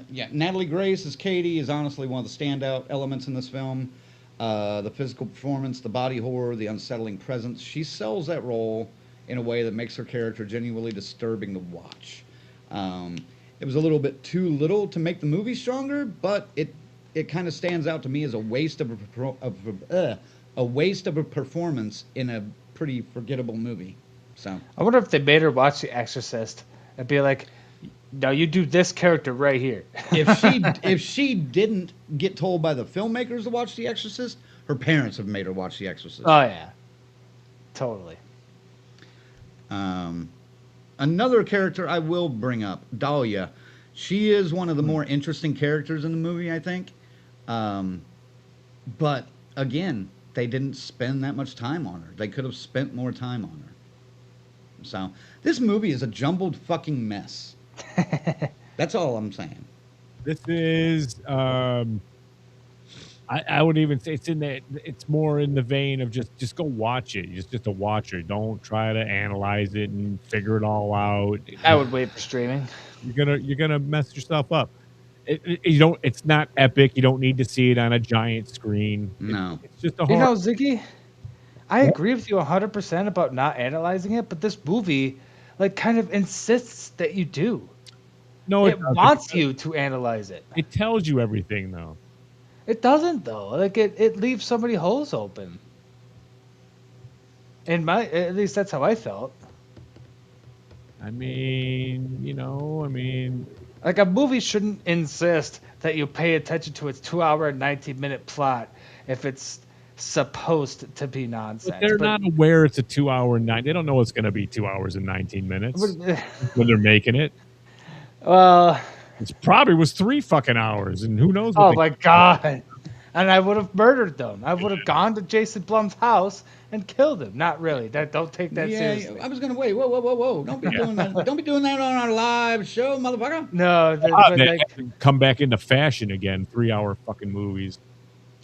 Yeah, Natalie Grace as Katie is honestly one of the standout elements in this film. The physical performance, the body horror, the unsettling presence. She sells that role in a way that makes her character genuinely disturbing to watch. It was a little bit too little to make the movie stronger, but it kind of stands out to me as a waste of a performance in a pretty forgettable movie. So I wonder if they made her watch The Exorcist and be like, no, you do this character right here. If she didn't get told by the filmmakers to watch The Exorcist, her parents have made her watch The Exorcist. Oh yeah, totally. Another character I will bring up, Dahlia. She is one of the more interesting characters in the movie, I think. But again, they didn't spend that much time on her. They could have spent more time on her. So this movie is a jumbled fucking mess. That's all I'm saying. This is, I would even say it's more in the vein of just go watch it. Just a watcher. Don't try to analyze it and figure it all out. I would wait for streaming. You're gonna mess yourself up. It's not epic. You don't need to see it on a giant screen. No. It's just a You horror. know, Ziggy, I agree with you 100% about not analyzing it, but this movie, like, kind of insists that you do. No, It wants you to analyze it. It tells you everything, though. It doesn't, though. Like, it leaves so many holes open. At least that's how I felt. I mean, Like, a movie shouldn't insist that you pay attention to its 2-hour and 19-minute plot if it's supposed to be nonsense. but they're not aware it's a 2-hour and 9. They don't know it's going to be 2 hours and 19 minutes when they're making it. Well, it probably was 3 fucking hours, and who knows? Oh my god! And I would have murdered them. I would have gone to Jason Blum's house and killed him. Not really. Don't take that seriously. I was gonna wait. Whoa! Don't be doing that. Don't be doing that on our live show, motherfucker. No, they come back into fashion again. 3-hour fucking movies.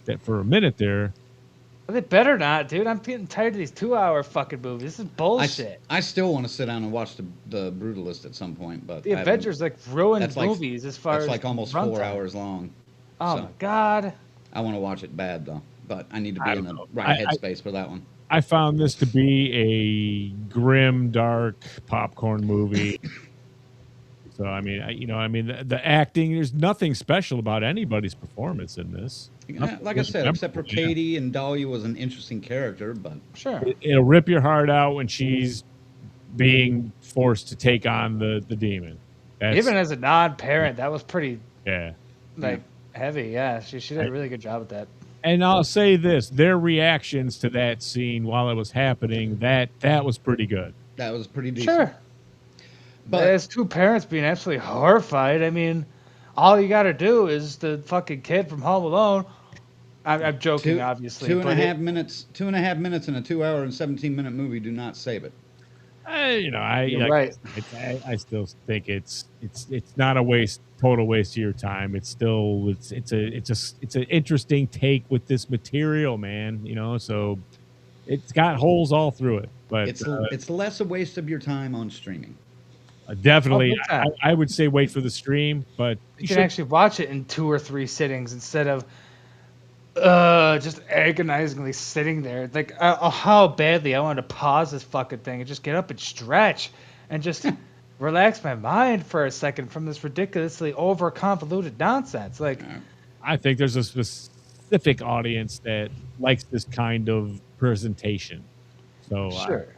That for a minute there. They better not, dude. I'm getting tired of these 2-hour fucking movies. This is bullshit. I still want to sit down and watch the Brutalist at some point, but the Avengers ruined movies as far as that's like almost 4 hours long. Oh my god! I want to watch it bad though, but I need to be in the right headspace for that one. I found this to be a grim, dark popcorn movie. So I mean, the acting. There's nothing special about anybody's performance in this. Like I said, except for Katie, and Dahlia was an interesting character, but sure, it'll rip your heart out when she's being forced to take on the demon. Even as a non-parent, that was pretty heavy. Yeah, she did a really good job with that. And I'll say this: their reactions to that scene while it was happening, that was pretty good. That was pretty decent. Sure. But as two parents being absolutely horrified, I mean, all you got to do is the fucking kid from Home Alone. I'm joking, obviously. 2.5 minutes. 2.5 minutes in a 2-hour and 17-minute movie do not save it. You're right. I still think it's not a total waste of your time. It's still it's an interesting take with this material, man. So it's got holes all through it, but it's less a waste of your time on streaming. Definitely, I would say wait for the stream, but you can actually watch it in 2 or 3 sittings instead of just agonizingly sitting there. Like, how badly I wanted to pause this fucking thing and just get up and stretch and just relax my mind for a second from this ridiculously over-convoluted nonsense. Like, I think there's a specific audience that likes this kind of presentation. So sure.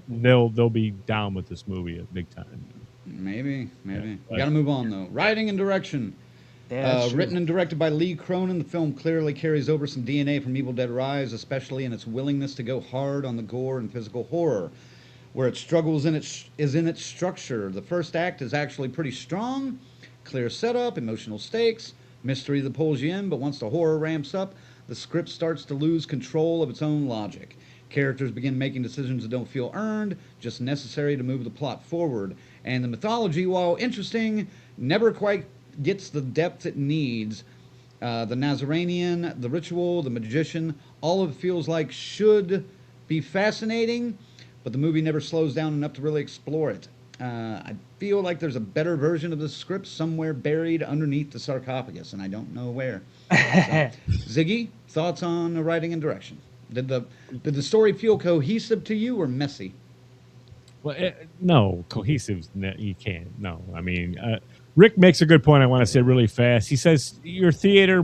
They'll be down with this movie at big time. Maybe. We got to move on though. Writing and direction. Written and directed by Lee Cronin, the film clearly carries over some DNA from Evil Dead Rise, especially in its willingness to go hard on the gore and physical horror. Where it struggles is in its structure. The first act is actually pretty strong, clear setup, emotional stakes, mystery that pulls you in. But once the horror ramps up, the script starts to lose control of its own logic. Characters begin making decisions that don't feel earned, just necessary to move the plot forward. And the mythology, while interesting, never quite gets the depth it needs. The Nazarenian, the ritual, the magician, all of it feels like should be fascinating, but the movie never slows down enough to really explore it. I feel like there's a better version of the script somewhere buried underneath the sarcophagus, and I don't know where. So, Ziggy, thoughts on the writing and direction? Did the story feel cohesive to you or messy? Well, no, cohesive. You can't. No, I mean, Rick makes a good point. I want to say really fast. He says your theater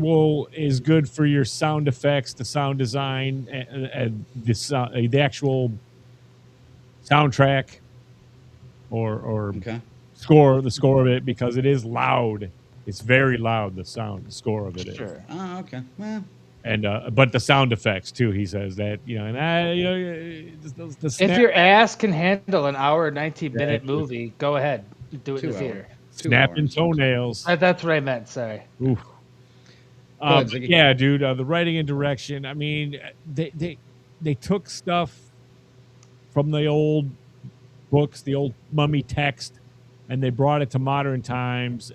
is good for your sound effects, the sound design, and the actual soundtrack, or the score of it, because it is loud. It's very loud. The score of it is. Sure. Oh, okay. Well, And but the sound effects too. He says that, and the If your ass can handle an hour and 19-minute movie, go ahead. Do it in 2 the theater. hours. snapping toenails. That's what I meant. Sorry. Oof. ahead, Ziggy. Yeah, dude. The writing and direction. I mean, they took stuff from the old books, the old mummy text, and they brought it to modern times.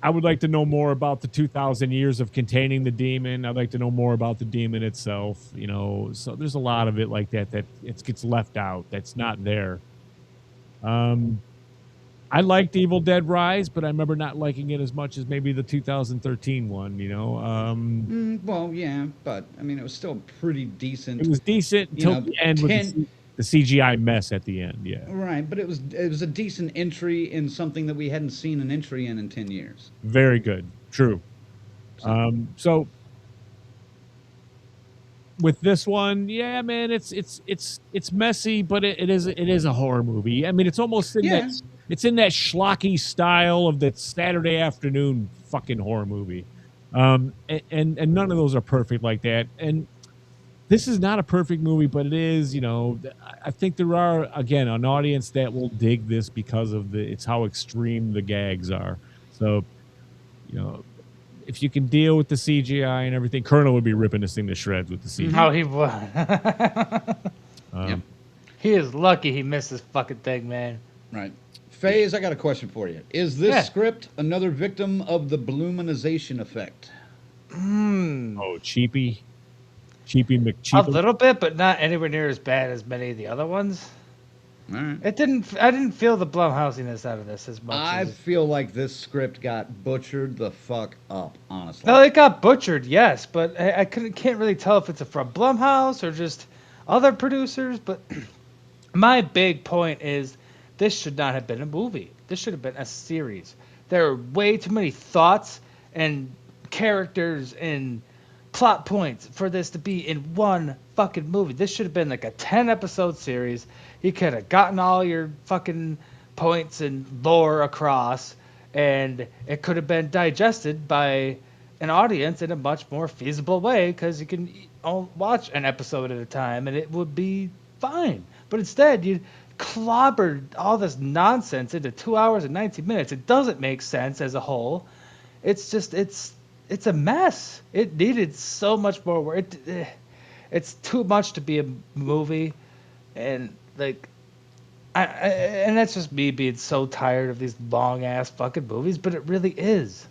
I would like to know more about the 2,000 years of containing the demon. I'd like to know more about the demon itself. So there's a lot of it like that it gets left out. That's not there. I liked Evil Dead Rise, but I remember not liking it as much as maybe the 2013 one. Well, yeah, but I mean, it was still pretty decent. It was decent until the end with the CGI mess at the end. Yeah, right. But it was a decent entry in something that we hadn't seen an entry in 10 years. Very good. True. So with this one, yeah, man, it's messy, but it is a horror movie. I mean, it's almost in that. It's in that schlocky style of that Saturday afternoon fucking horror movie. And none of those are perfect like that. And this is not a perfect movie, but it is, I think there are, again, an audience that will dig this because of it's how extreme the gags are. So, if you can deal with the CGI and everything, Colonel would be ripping this thing to shreds with the CGI. Oh, he would. He is lucky he missed this fucking thing, man. Right. FaZe, I got a question for you. Is this script another victim of the Bluminization effect? Oh, cheapy McCheapy. A little bit, but not anywhere near as bad as many of the other ones. All right. I didn't feel the Blumhousiness out of this as much. I feel like this script got butchered the fuck up, honestly. No, it got butchered, yes, but I can't really tell if it's from Blumhouse or just other producers. But my big point is, this should not have been a movie. This should have been a series. There are way too many thoughts and characters and plot points for this to be in one fucking movie. This should have been like a 10-episode series. You could have gotten all your fucking points and lore across, and it could have been digested by an audience in a much more feasible way, because you can watch an episode at a time and it would be fine. But instead, you clobbered all this nonsense into 2 hours and 19 minutes. It doesn't make sense as a whole. It's just it's a mess. It needed so much more work. It's too much to be a movie, and and that's just me being so tired of these long ass fucking movies. But it really is.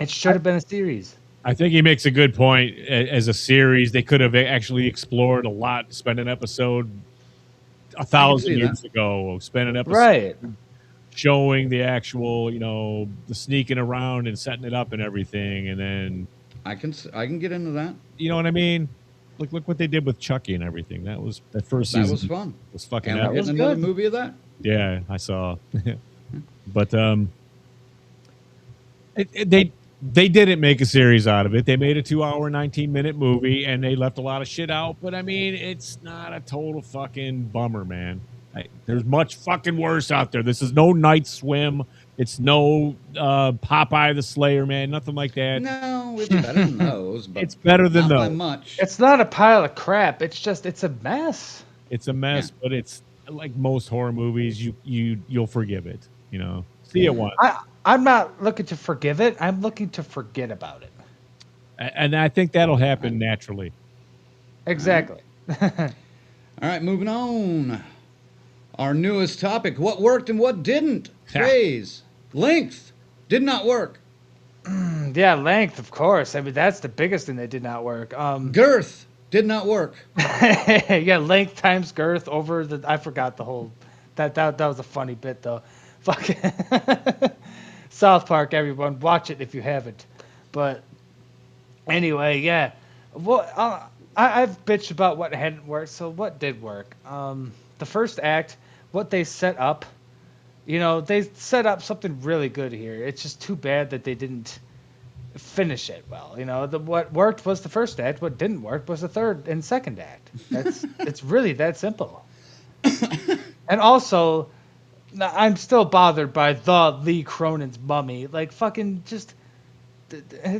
It should have been a series. I think he makes a good point. As a series, they could have actually explored a lot. Spend an episode 1,000 years ago, spend an episode showing the actual, the sneaking around and setting it up and everything, and then I can get into that. You know what I mean? Look what they did with Chucky and everything. That first season. That was fun. It was fucking. And was another movie of that. Yeah, I saw. But they didn't make a series out of it. They made a 2-hour, 19-minute movie, and they left a lot of shit out. But I mean, it's not a total fucking bummer, man. There's much fucking worse out there. This is no Night Swim. It's no Popeye the Slayer, man. Nothing like that. No, it's better than those. But it's better than not those. by much. It's not a pile of crap. It's a mess. It's a mess, but it's like most horror movies. You'll forgive it. See it once. I'm not looking to forgive it. I'm looking to forget about it. And I think that'll happen naturally. Exactly. All right, moving on. Our newest topic: what worked and what didn't. Phase. Length did not work. Yeah, length, of course. I mean, that's the biggest thing that did not work. Girth did not work. Yeah, length times girth over the. I forgot the whole. That was a funny bit though. Fucking South Park, everyone, watch it if you haven't. But anyway, yeah. Well, I've bitched about what hadn't worked. So what did work? The first act, what they set up. They set up something really good here. It's just too bad that they didn't finish it well. What worked was the first act. What didn't work was the third and second act. It's really that simple. And also, I'm still bothered by the Lee Cronin's Mummy. Like, fucking just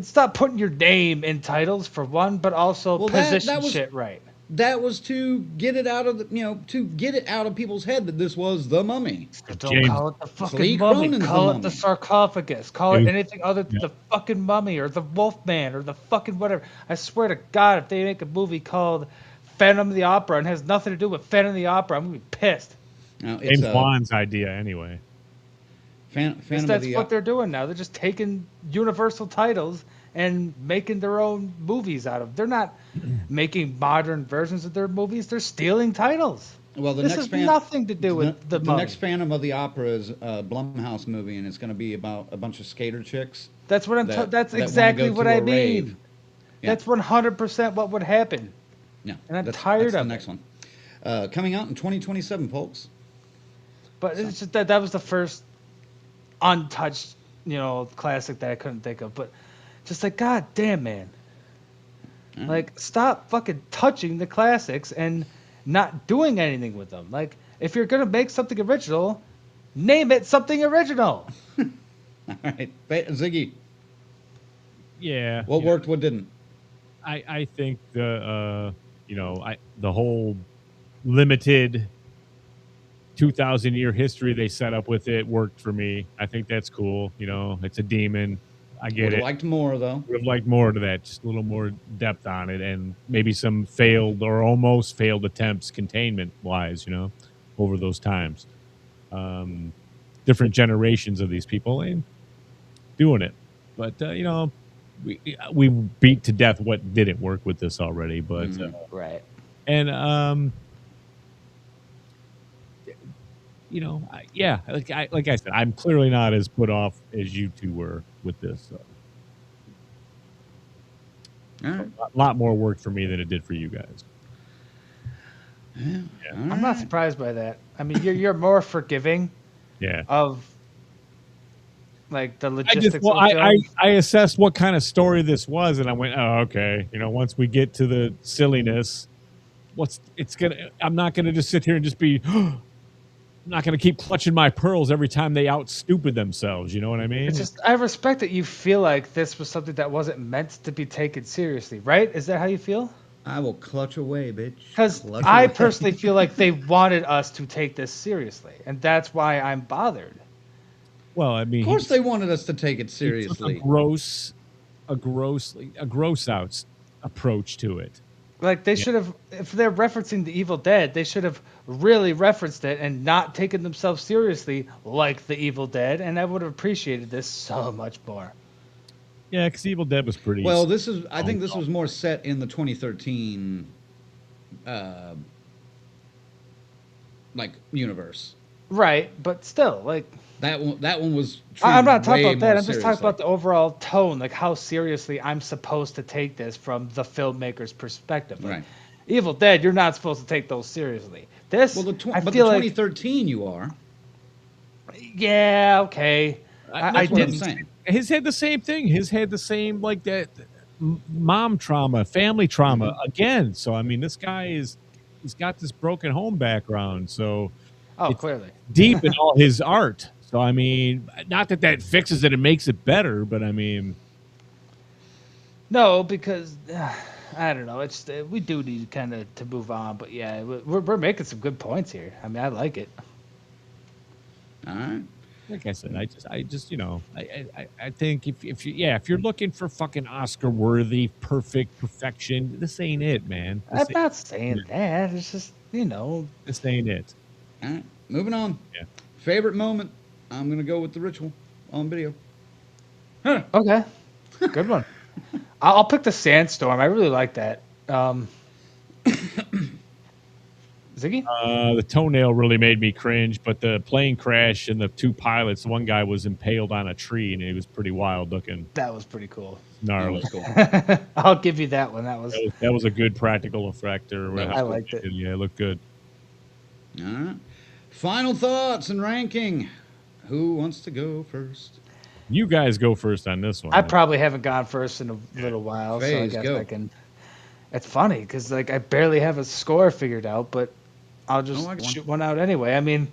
stop putting your name in titles for one, but also Well, position shit right. That was to get it out of to get it out of people's head that this was the Mummy. Don't call it the fucking Lee mummy. Cronin's Call the it the Mummy. sarcophagus. Call it anything other than the fucking mummy or the Wolfman or the fucking whatever. I swear to God, if they make a movie called Phantom of the Opera and has nothing to do with Phantom of the Opera, I'm gonna be pissed. No, James Wan's idea, anyway. That's what they're doing now. They're just taking Universal titles and making their own movies out of them. They're not making modern versions of their movies. They're stealing titles. Well, this has nothing to do with the Mummy. Next Phantom of the Opera is a Blumhouse movie, and it's going to be about a bunch of skater chicks. That's what that's exactly what I mean. Yeah. That's 100% what would happen. Yeah, and I'm tired of the next one. Coming out in 2027, folks. But it's just that was the first untouched, classic that I couldn't think of. But just like, God damn, man. Like, stop fucking touching the classics and not doing anything with them. Like, if you're going to make something original, name it something original. All right. Ziggy. Yeah. What worked, what didn't? I think the whole limited 2,000-year history they set up with it worked for me. I think that's cool. It's a demon. I get it. Would have liked more, though. Would have liked more to that. Just a little more depth on it, and maybe some failed or almost failed attempts, containment-wise, over those times. Different generations of these people and doing it. But, we beat to death what didn't work with this already. But right. And, like I said, I'm clearly not as put off as you two were with this. So. A lot more work for me than it did for you guys. Yeah. I'm not surprised by that. I mean, you're more forgiving. Yeah. Of like the logistics. I assessed what kind of story this was, and I went, oh, okay. Once we get to the silliness, I'm not gonna just sit here and just be. I'm not going to keep clutching my pearls every time they out-stupid themselves. You know what I mean? It's just, I respect that you feel like this was something that wasn't meant to be taken seriously, right? Is that how you feel? I will clutch away, bitch. Because I personally feel like they wanted us to take this seriously, and that's why I'm bothered. Well, I mean... Of course they wanted us to take it seriously. It's a gross out approach to it. Like, they should have, if they're referencing the Evil Dead, they should have really referenced it and not taken themselves seriously like the Evil Dead, and I would have appreciated this so much more. Yeah, because Evil Dead was pretty... Well, I think this was more set in the 2013, universe. Right, but still, like... That one was. I'm not talking about that. I'm just talking about the overall tone, like how seriously I'm supposed to take this from the filmmaker's perspective. Like, right. Evil Dead, you're not supposed to take those seriously. This, but the 2013 you are. Yeah, okay. I didn't. His had the same thing. His had the same that mom trauma, family trauma again. So I mean, this guy he's got this broken home background. So. Oh, clearly. Deep in all his art. So, I mean, not that fixes it and makes it better, but I mean... No, because, I don't know, it's we do need kind of to move on, but yeah, we're making some good points here. I mean, I like it. All right. Like I said, I just I think if you're looking for fucking Oscar-worthy, perfection, this ain't it, man. I'm not saying that. It's just, This ain't it. All right, moving on. Yeah. Favorite moment? I'm going to go with the ritual on video. Huh. Okay. Good one. I'll pick the sandstorm. I really like that. Ziggy? The toenail really made me cringe, but the plane crash and the two pilots, one guy was impaled on a tree, and he was pretty wild looking. That was pretty cool. Gnarly. Cool. I'll give you that one. That was a good practical effect. I liked it. Yeah, it looked good. All right. Final thoughts and ranking. Who wants to go first? You guys go first on this one. I probably haven't gone first in a little while, so I guess go. I can. It's funny because I barely have a score figured out, but I'll just shoot one out anyway. I mean,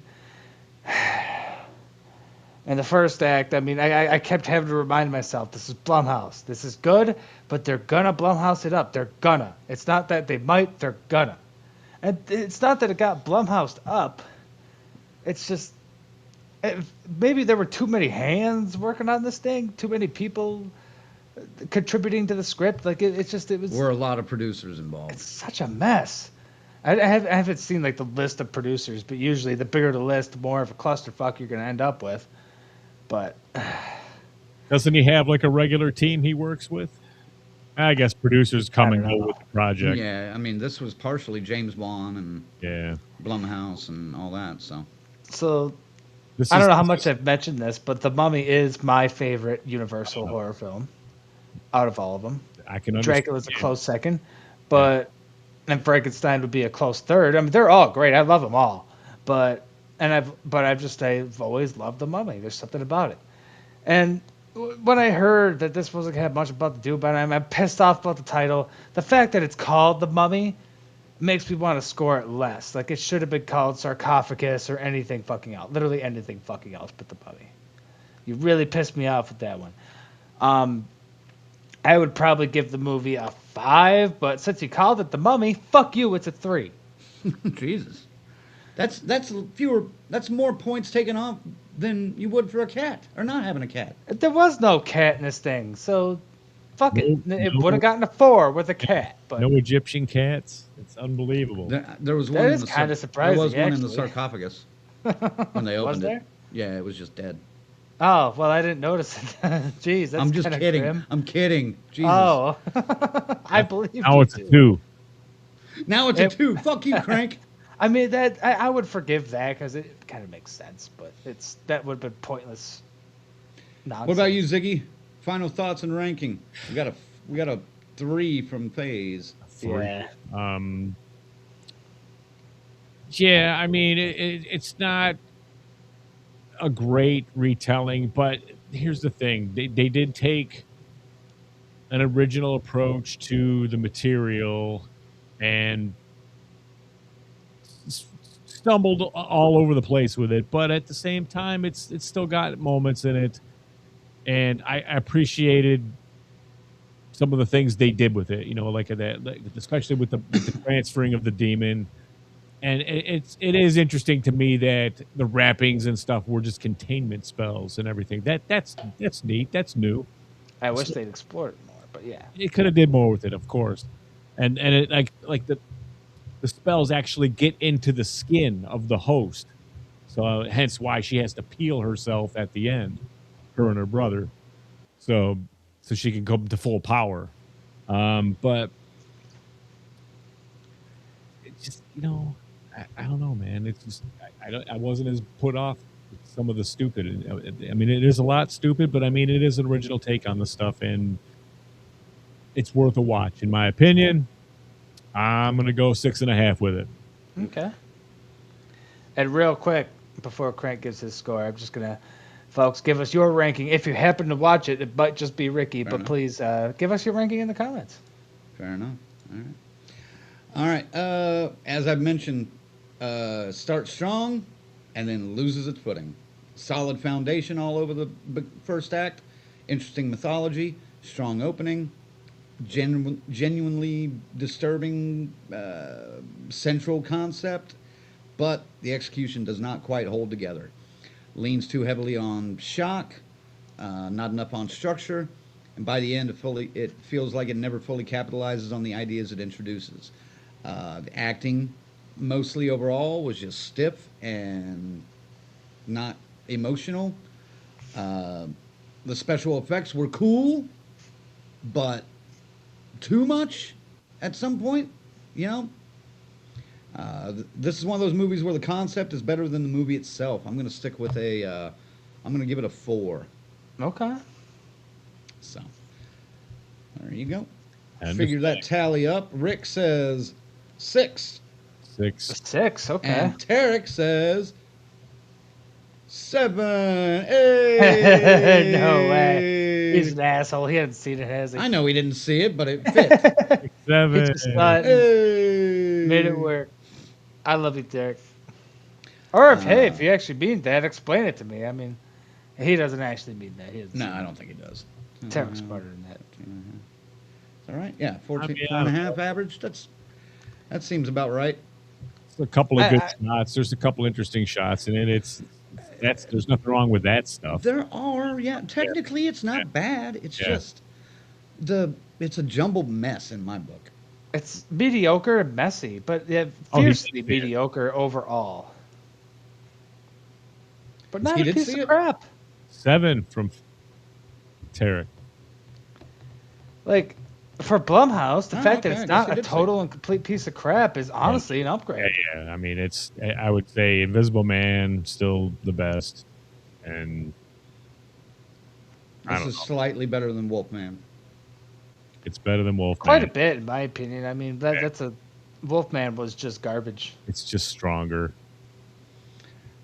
And the first act, I mean, I kept having to remind myself, this is Blumhouse. This is good, but they're gonna Blumhouse it up. They're gonna. It's not that they might, they're gonna. And it's not that it got Blumhoused up. It's just maybe there were too many hands working on this thing, too many people contributing to the script. Like it was. Were a lot of producers involved. It's such a mess. I haven't seen like the list of producers, but usually the bigger the list, the more of a clusterfuck you're gonna end up with. But doesn't he have like a regular team he works with? I guess producers come and go with the project. Yeah, I mean, this was partially James Wan and Blumhouse and all that. So I don't know how much I've mentioned this, but The Mummy is my favorite Universal horror film out of all of them. I can understand. Dracula's a close second, but and Frankenstein would be a close third. I mean, they're all great. I love them all, but I've always loved The Mummy. There's something about it, and when I heard that this wasn't going to have much about to do about it, I'm pissed off about the title. The fact that it's called The Mummy makes me want to score it less. Like, it should have been called Sarcophagus or anything fucking else. Literally anything fucking else but The Mummy. You really pissed me off with that one. I would probably give the movie a 5, but since you called it The Mummy, fuck you, it's a 3. Jesus. That's more points taken off than you would for a cat, or not having a cat. There was no cat in this thing, so fuck it. It would have gotten a 4 with a cat. But no Egyptian cats? It's unbelievable. There was one. That is kind of surprising. There was one actually. in the sarcophagus when they opened it. Yeah, it was just dead. Oh, well, I didn't notice it. Jeez, that's I'm just kidding. Grim. I'm kidding. Jesus. Oh, I believe you. Now it's a 2. Now it's a 2. Fuck you, Crank. I mean, that I would forgive that because it kind of makes sense, but that would have been pointless nonsense. What about you, Ziggy? Final thoughts and ranking. We got a 3 from FaZe. Yeah. Yeah, I mean, it's not a great retelling, but here's the thing. They did take an original approach to the material and stumbled all over the place with it, but at the same time, it's still got moments in it, and I appreciated some of the things they did with it. You know, like that, especially with the transferring of the demon. And it is interesting to me that the wrappings and stuff were just containment spells and everything. That's neat. That's new. I wish they'd explored it more, but yeah, it could have did more with it, of course. And it like the spells actually get into the skin of the host, so hence why she has to peel herself at the end, her and her brother, so she can come to full power. But it's just, you know, I don't know, man. It's just I wasn't as put off with some of the stupid. I mean, it is a lot stupid, but I mean, it is an original take on the stuff, and it's worth a watch, in my opinion. I'm going to go 6.5 with it. Okay. And real quick, before Crank gives his score, I'm just going to, folks, give us your ranking. If you happen to watch it, it might just be Ricky, but please give us your ranking in the comments. Fair enough. All right. As I've mentioned, starts strong and then loses its footing. Solid foundation all over the first act. Interesting mythology. Strong opening. Genuinely disturbing central concept, but the execution does not quite hold together. Leans too heavily on shock, not enough on structure, and by the end it feels like it never fully capitalizes on the ideas it introduces. The acting, mostly overall, was just stiff and not emotional. The special effects were cool, but too much at some point, you know. This is one of those movies where the concept is better than the movie itself. I'm going to stick with I'm going to give it a 4. Okay. So, there you go. Figure that tally up. Rick says 6. 6, okay. And Tarek says 7. Hey! No way. He's an asshole. He hasn't seen it, has he? I know he didn't see it, but it fit. 7. He just thought, made it work. I love you, Derek. Or if you actually mean that, explain it to me. I mean, He doesn't actually mean that. No, I don't think he does. Tarek's smarter than that. All right, yeah, 14 mean, 4.5 average. That seems about right. It's a couple of good shots. There's a couple interesting shots, and there's nothing wrong with that stuff. There are, yeah. Technically, it's not bad. It's just it's a jumbled mess in my book. It's mediocre and messy, but fiercely mediocre overall. But not a piece of crap. 7 from Tarek. Like, for Blumhouse, the fact that it's not a total and complete piece of crap is honestly an upgrade. Yeah. I mean, I would say Invisible Man still the best, and this is slightly better than Wolfman. It's better than Wolfman. Quite a bit, in my opinion. I mean, Wolfman was just garbage. It's just stronger.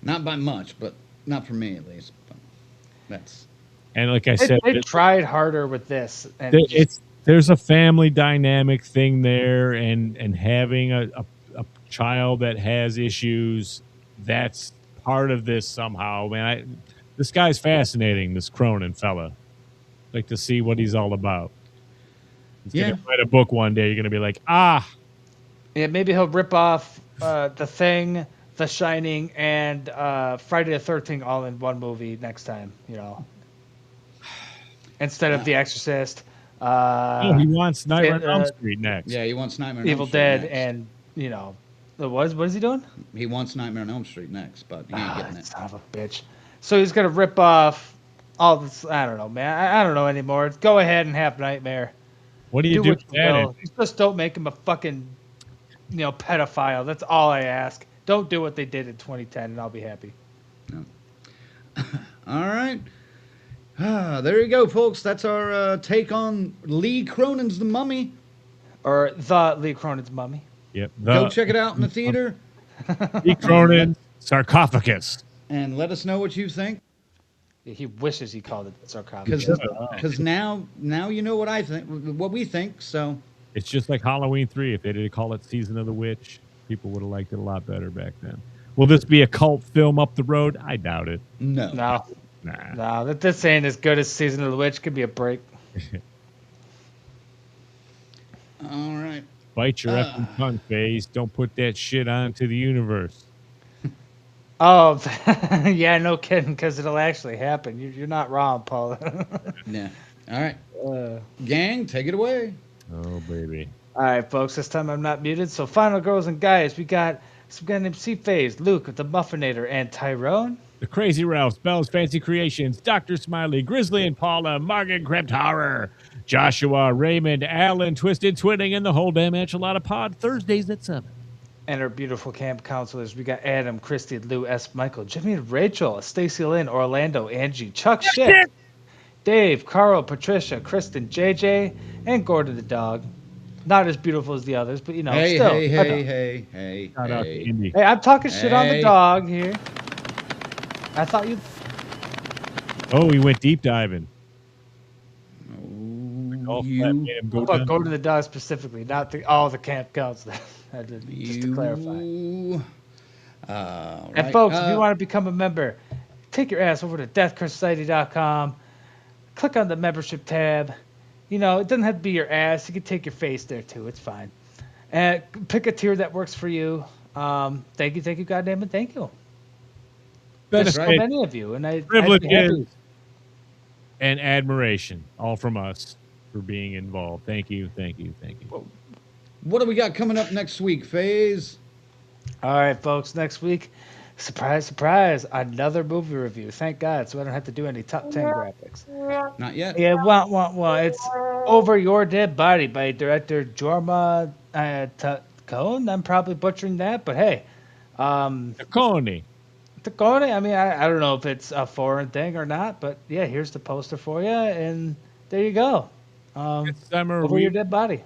Not by much, but not for me at least. But and like I said, they tried harder with this. And there's a family dynamic thing there, and having a child that has issues, that's part of this somehow. Man, this guy's fascinating, this Cronin fella. Like to see what he's all about. He's gonna write a book one day. You're gonna be like, Yeah, maybe he'll rip off The Thing, The Shining, and Friday the 13th all in one movie next time. Instead of The Exorcist. He wants Nightmare on Elm Street next. Yeah, he wants Nightmare on Elm Street Evil Dead next. and, what is he doing? He wants Nightmare on Elm Street next, but he ain't getting it. Son of a bitch. So he's going to rip off all this. I don't know, man. I don't know anymore. Go ahead and have Nightmare. What do you do with that? Just don't make him a fucking, pedophile. That's all I ask. Don't do what they did in 2010, and I'll be happy. No. All right. There you go, folks. That's our take on Lee Cronin's The Mummy. Or The Lee Cronin's Mummy. Yep. Go check it out in the theater. Lee Cronin Sarcophagus. And let us know what you think. He wishes he called it Sarcophagus. Because now you know what I think, what we think. So it's just like Halloween 3. If they didn't call it Season of the Witch, people would have liked it a lot better back then. Will this be a cult film up the road? I doubt it. No. No, this ain't as good as Season of the Witch. Could be a break. All right. Bite your effing tongue, Phase. Don't put that shit onto the universe. Oh, yeah, no kidding, because it'll actually happen. You're not wrong, Paul. Yeah. All right. Gang, take it away. Oh, baby. All right, folks. This time I'm not muted. So, final girls and guys, we got some guy named C-Phase, Luke with the Muffinator, and Tyrone. The Crazy Ralphs, Bell's Fancy Creations, Dr. Smiley, Grizzly and Paula, Margaret Crept Horror, Joshua, Raymond, Alan, Twisted Twitting, and the whole damn enchilada pod, Thursdays at 7. And our beautiful camp counselors, we got Adam, Christy, Lou, S. Michael, Jimmy and Rachel, Stacy Lynn, Orlando, Angie, Chuck Shit, Dave, Carl, Patricia, Kristen, JJ, and Gordon the dog. Not as beautiful as the others, but still. Hey. Shout out to Indy. Hey, I'm talking shit on the dog here. I thought you. Oh, we went deep diving. Go to the dog specifically, not all the camp counselors. Just to clarify. And folks, if you want to become a member, take your ass over to deathcurssociety.com. Click on the membership tab. It doesn't have to be your ass. You can take your face there too. It's fine. And pick a tier that works for you. Thank you, goddamn it, thank you. There's so many of you, and privileges and admiration, all from us for being involved. Thank you. What do we got coming up next week, FaZe? All right, folks. Next week, surprise, surprise, another movie review. Thank God, so I don't have to do any top 10 graphics. Not yet. Yeah, it's Over Your Dead Body by director Jorma Taccone. I'm probably butchering that, but hey, Taccone. I mean, I don't know if it's a foreign thing or not, but yeah, here's the poster for you, and there you go. Over Your Dead Body.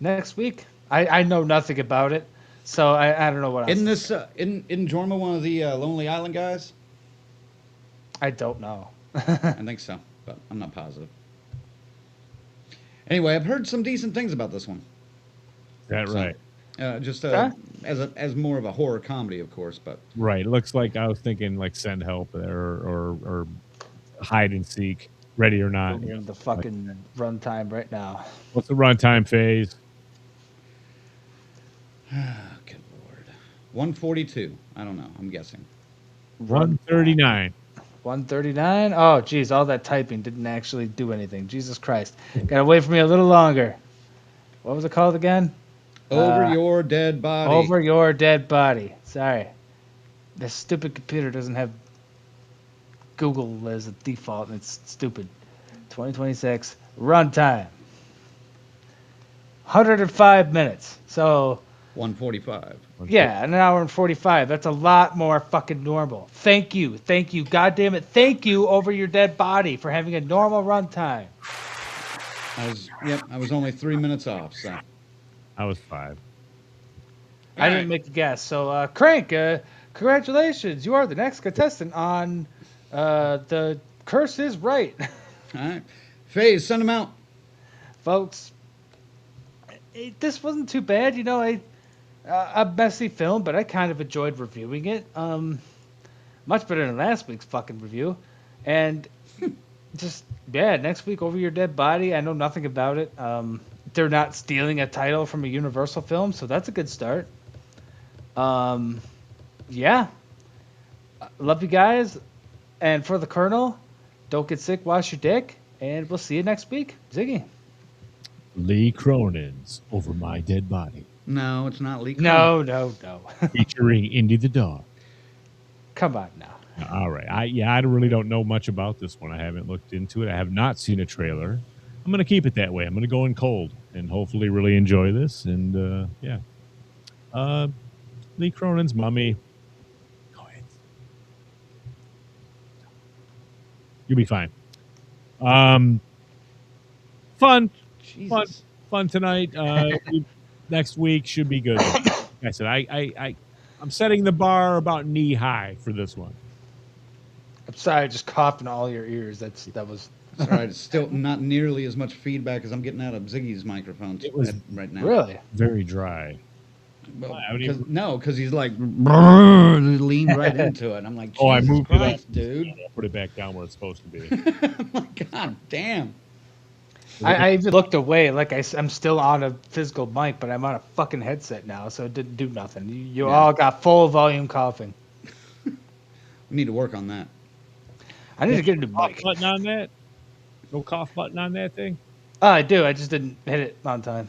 Next week. I know nothing about it, so I don't know what else. Isn't this in Jorma one of the Lonely Island guys? I don't know. I think so, but I'm not positive. Anyway, I've heard some decent things about this one. Right. Just Okay. as more of a horror comedy, of course. But Right. It looks like I was thinking like Send Help or Hide and Seek, Ready or Not. Over the fucking runtime right now. What's the runtime phase? good lord, 142. I don't know. I'm guessing. 139. 139. Oh, geez, all that typing didn't actually do anything. Jesus Christ. Gotta wait for me a little longer. What was it called again? Over your dead body. Over your dead body. Sorry. This stupid computer doesn't have Google as a default, and it's stupid. 2026. Runtime. 105 minutes. So, 145. yeah, an hour and 45. That's a lot more fucking normal. Thank you. Thank you. God damn it. Thank you, Over Your Dead Body, for having a normal runtime. I was only 3 minutes off, so. I was 5. I didn't make a guess. So, Crank, congratulations. You are the next contestant on The Curse is Right. All right. FaZe, send them out. Folks, this wasn't too bad. You know, a messy film, but I kind of enjoyed reviewing it. Much better than last week's fucking review. And just, yeah, next week, Over Your Dead Body. I know nothing about it. They're not stealing a title from a Universal film, so that's a good start. Yeah. Love you guys. And for the Colonel, don't get sick, wash your dick, and we'll see you next week. Ziggy. Lee Cronin's Over My Dead Body. No, it's not Lee. No. Featuring Indy the Dog. Come on now. All right. I really don't know much about this one. I haven't looked into it. I have not seen a trailer. I'm going to keep it that way. I'm going to go in cold and hopefully really enjoy this. And, yeah. Lee Cronin's Mummy. Go ahead. You'll be fine. Fun tonight. Next week should be good. Like I said, I'm setting the bar about knee high for this one. I'm sorry, I just coughed in all your ears. That was. Sorry, it's still not nearly as much feedback as I'm getting out of Ziggy's microphone right now. Really? Very dry. Well, because he's like leaned right into it. I'm like, Jesus I moved Christ, it up, dude. I put it back down where it's supposed to be. I'm like, God damn. I even looked away, like I'm still on a physical mic, but I'm on a fucking headset now, so it didn't do nothing. You all got full volume coughing. We need to work on that. I need to get a new mic. Button on that? No cough button on that thing? Oh, I do. I just didn't hit it on time.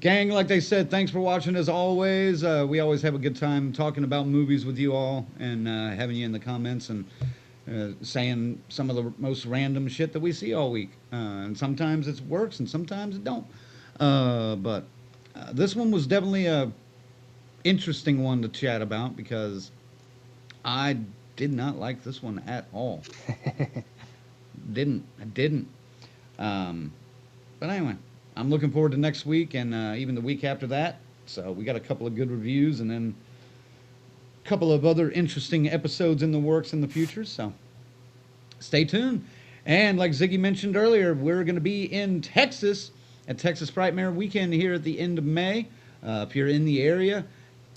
Gang, like they said, thanks for watching as always. We always have a good time talking about movies with you all and having you in the comments and saying some of the most random shit that we see all week. And sometimes it works and sometimes it don't. But this one was definitely a interesting one to chat about because I did not like this one at all. I didn't. But anyway, I'm looking forward to next week and even the week after that. So we got a couple of good reviews and then a couple of other interesting episodes in the works in the future. So stay tuned. And like Ziggy mentioned earlier, we're going to be in Texas at Texas Frightmare Weekend here at the end of May. If you're in the area,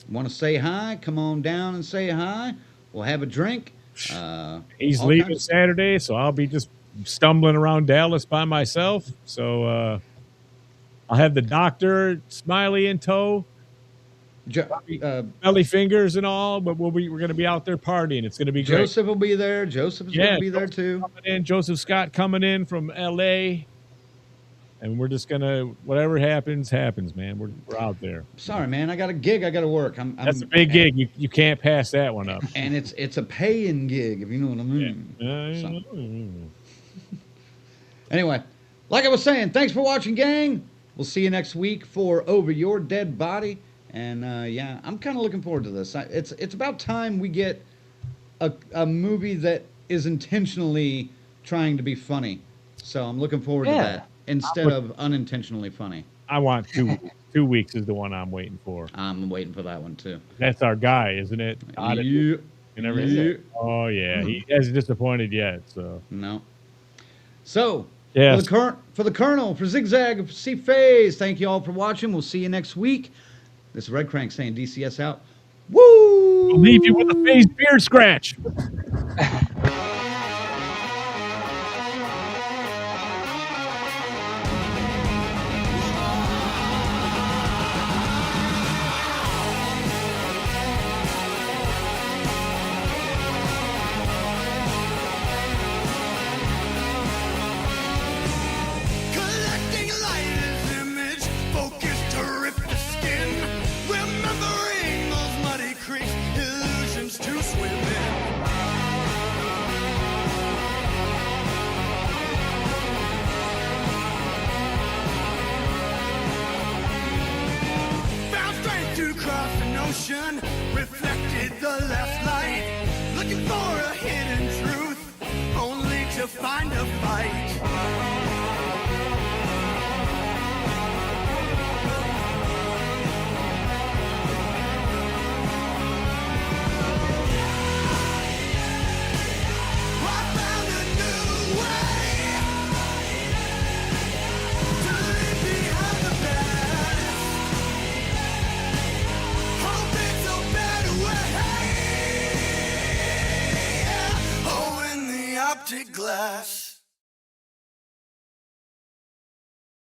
want to say hi, come on down and say hi. We'll have a drink. He's leaving Saturday, so I'll be just stumbling around Dallas by myself. So I'll have the doctor, Smiley in tow, belly fingers and all, but we're going to be out there partying. It's going to be great. Joseph will be there. Joseph's going to be there too. Joseph Scott coming in from L.A., and we're just going to, whatever happens, man. We're out there. Sorry, man. I got a gig. I got to work. That's a big gig. You can't pass that one up. And it's a paying gig, if you know what I mean. Anyway, like I was saying, thanks for watching, gang. We'll see you next week for Over Your Dead Body. And, yeah, I'm kind of looking forward to this. It's about time we get a movie that is intentionally trying to be funny. So I'm looking forward to that instead of unintentionally funny. I want 2 weeks. 2 weeks is the one I'm waiting for. I'm waiting for that one, too. That's our guy, isn't it? Yeah. And everything. Oh, yeah. He hasn't disappointed yet. So no. So, Yes. For the Colonel, for Zigzag, for C-Phase, thank you all for watching. We'll see you next week. This is Red Crank saying DCS out. Woo! We'll leave you with a phase beard scratch. Collecting light as image, focused to rip the skin. Remembering those muddy creeks, illusions to swim in. Found strength to cross an ocean, reflected the last light. Looking for a hidden truth, only to find a fight. I found a new way to leave behind the past. Hope it's a better way. Oh, in the optic glass.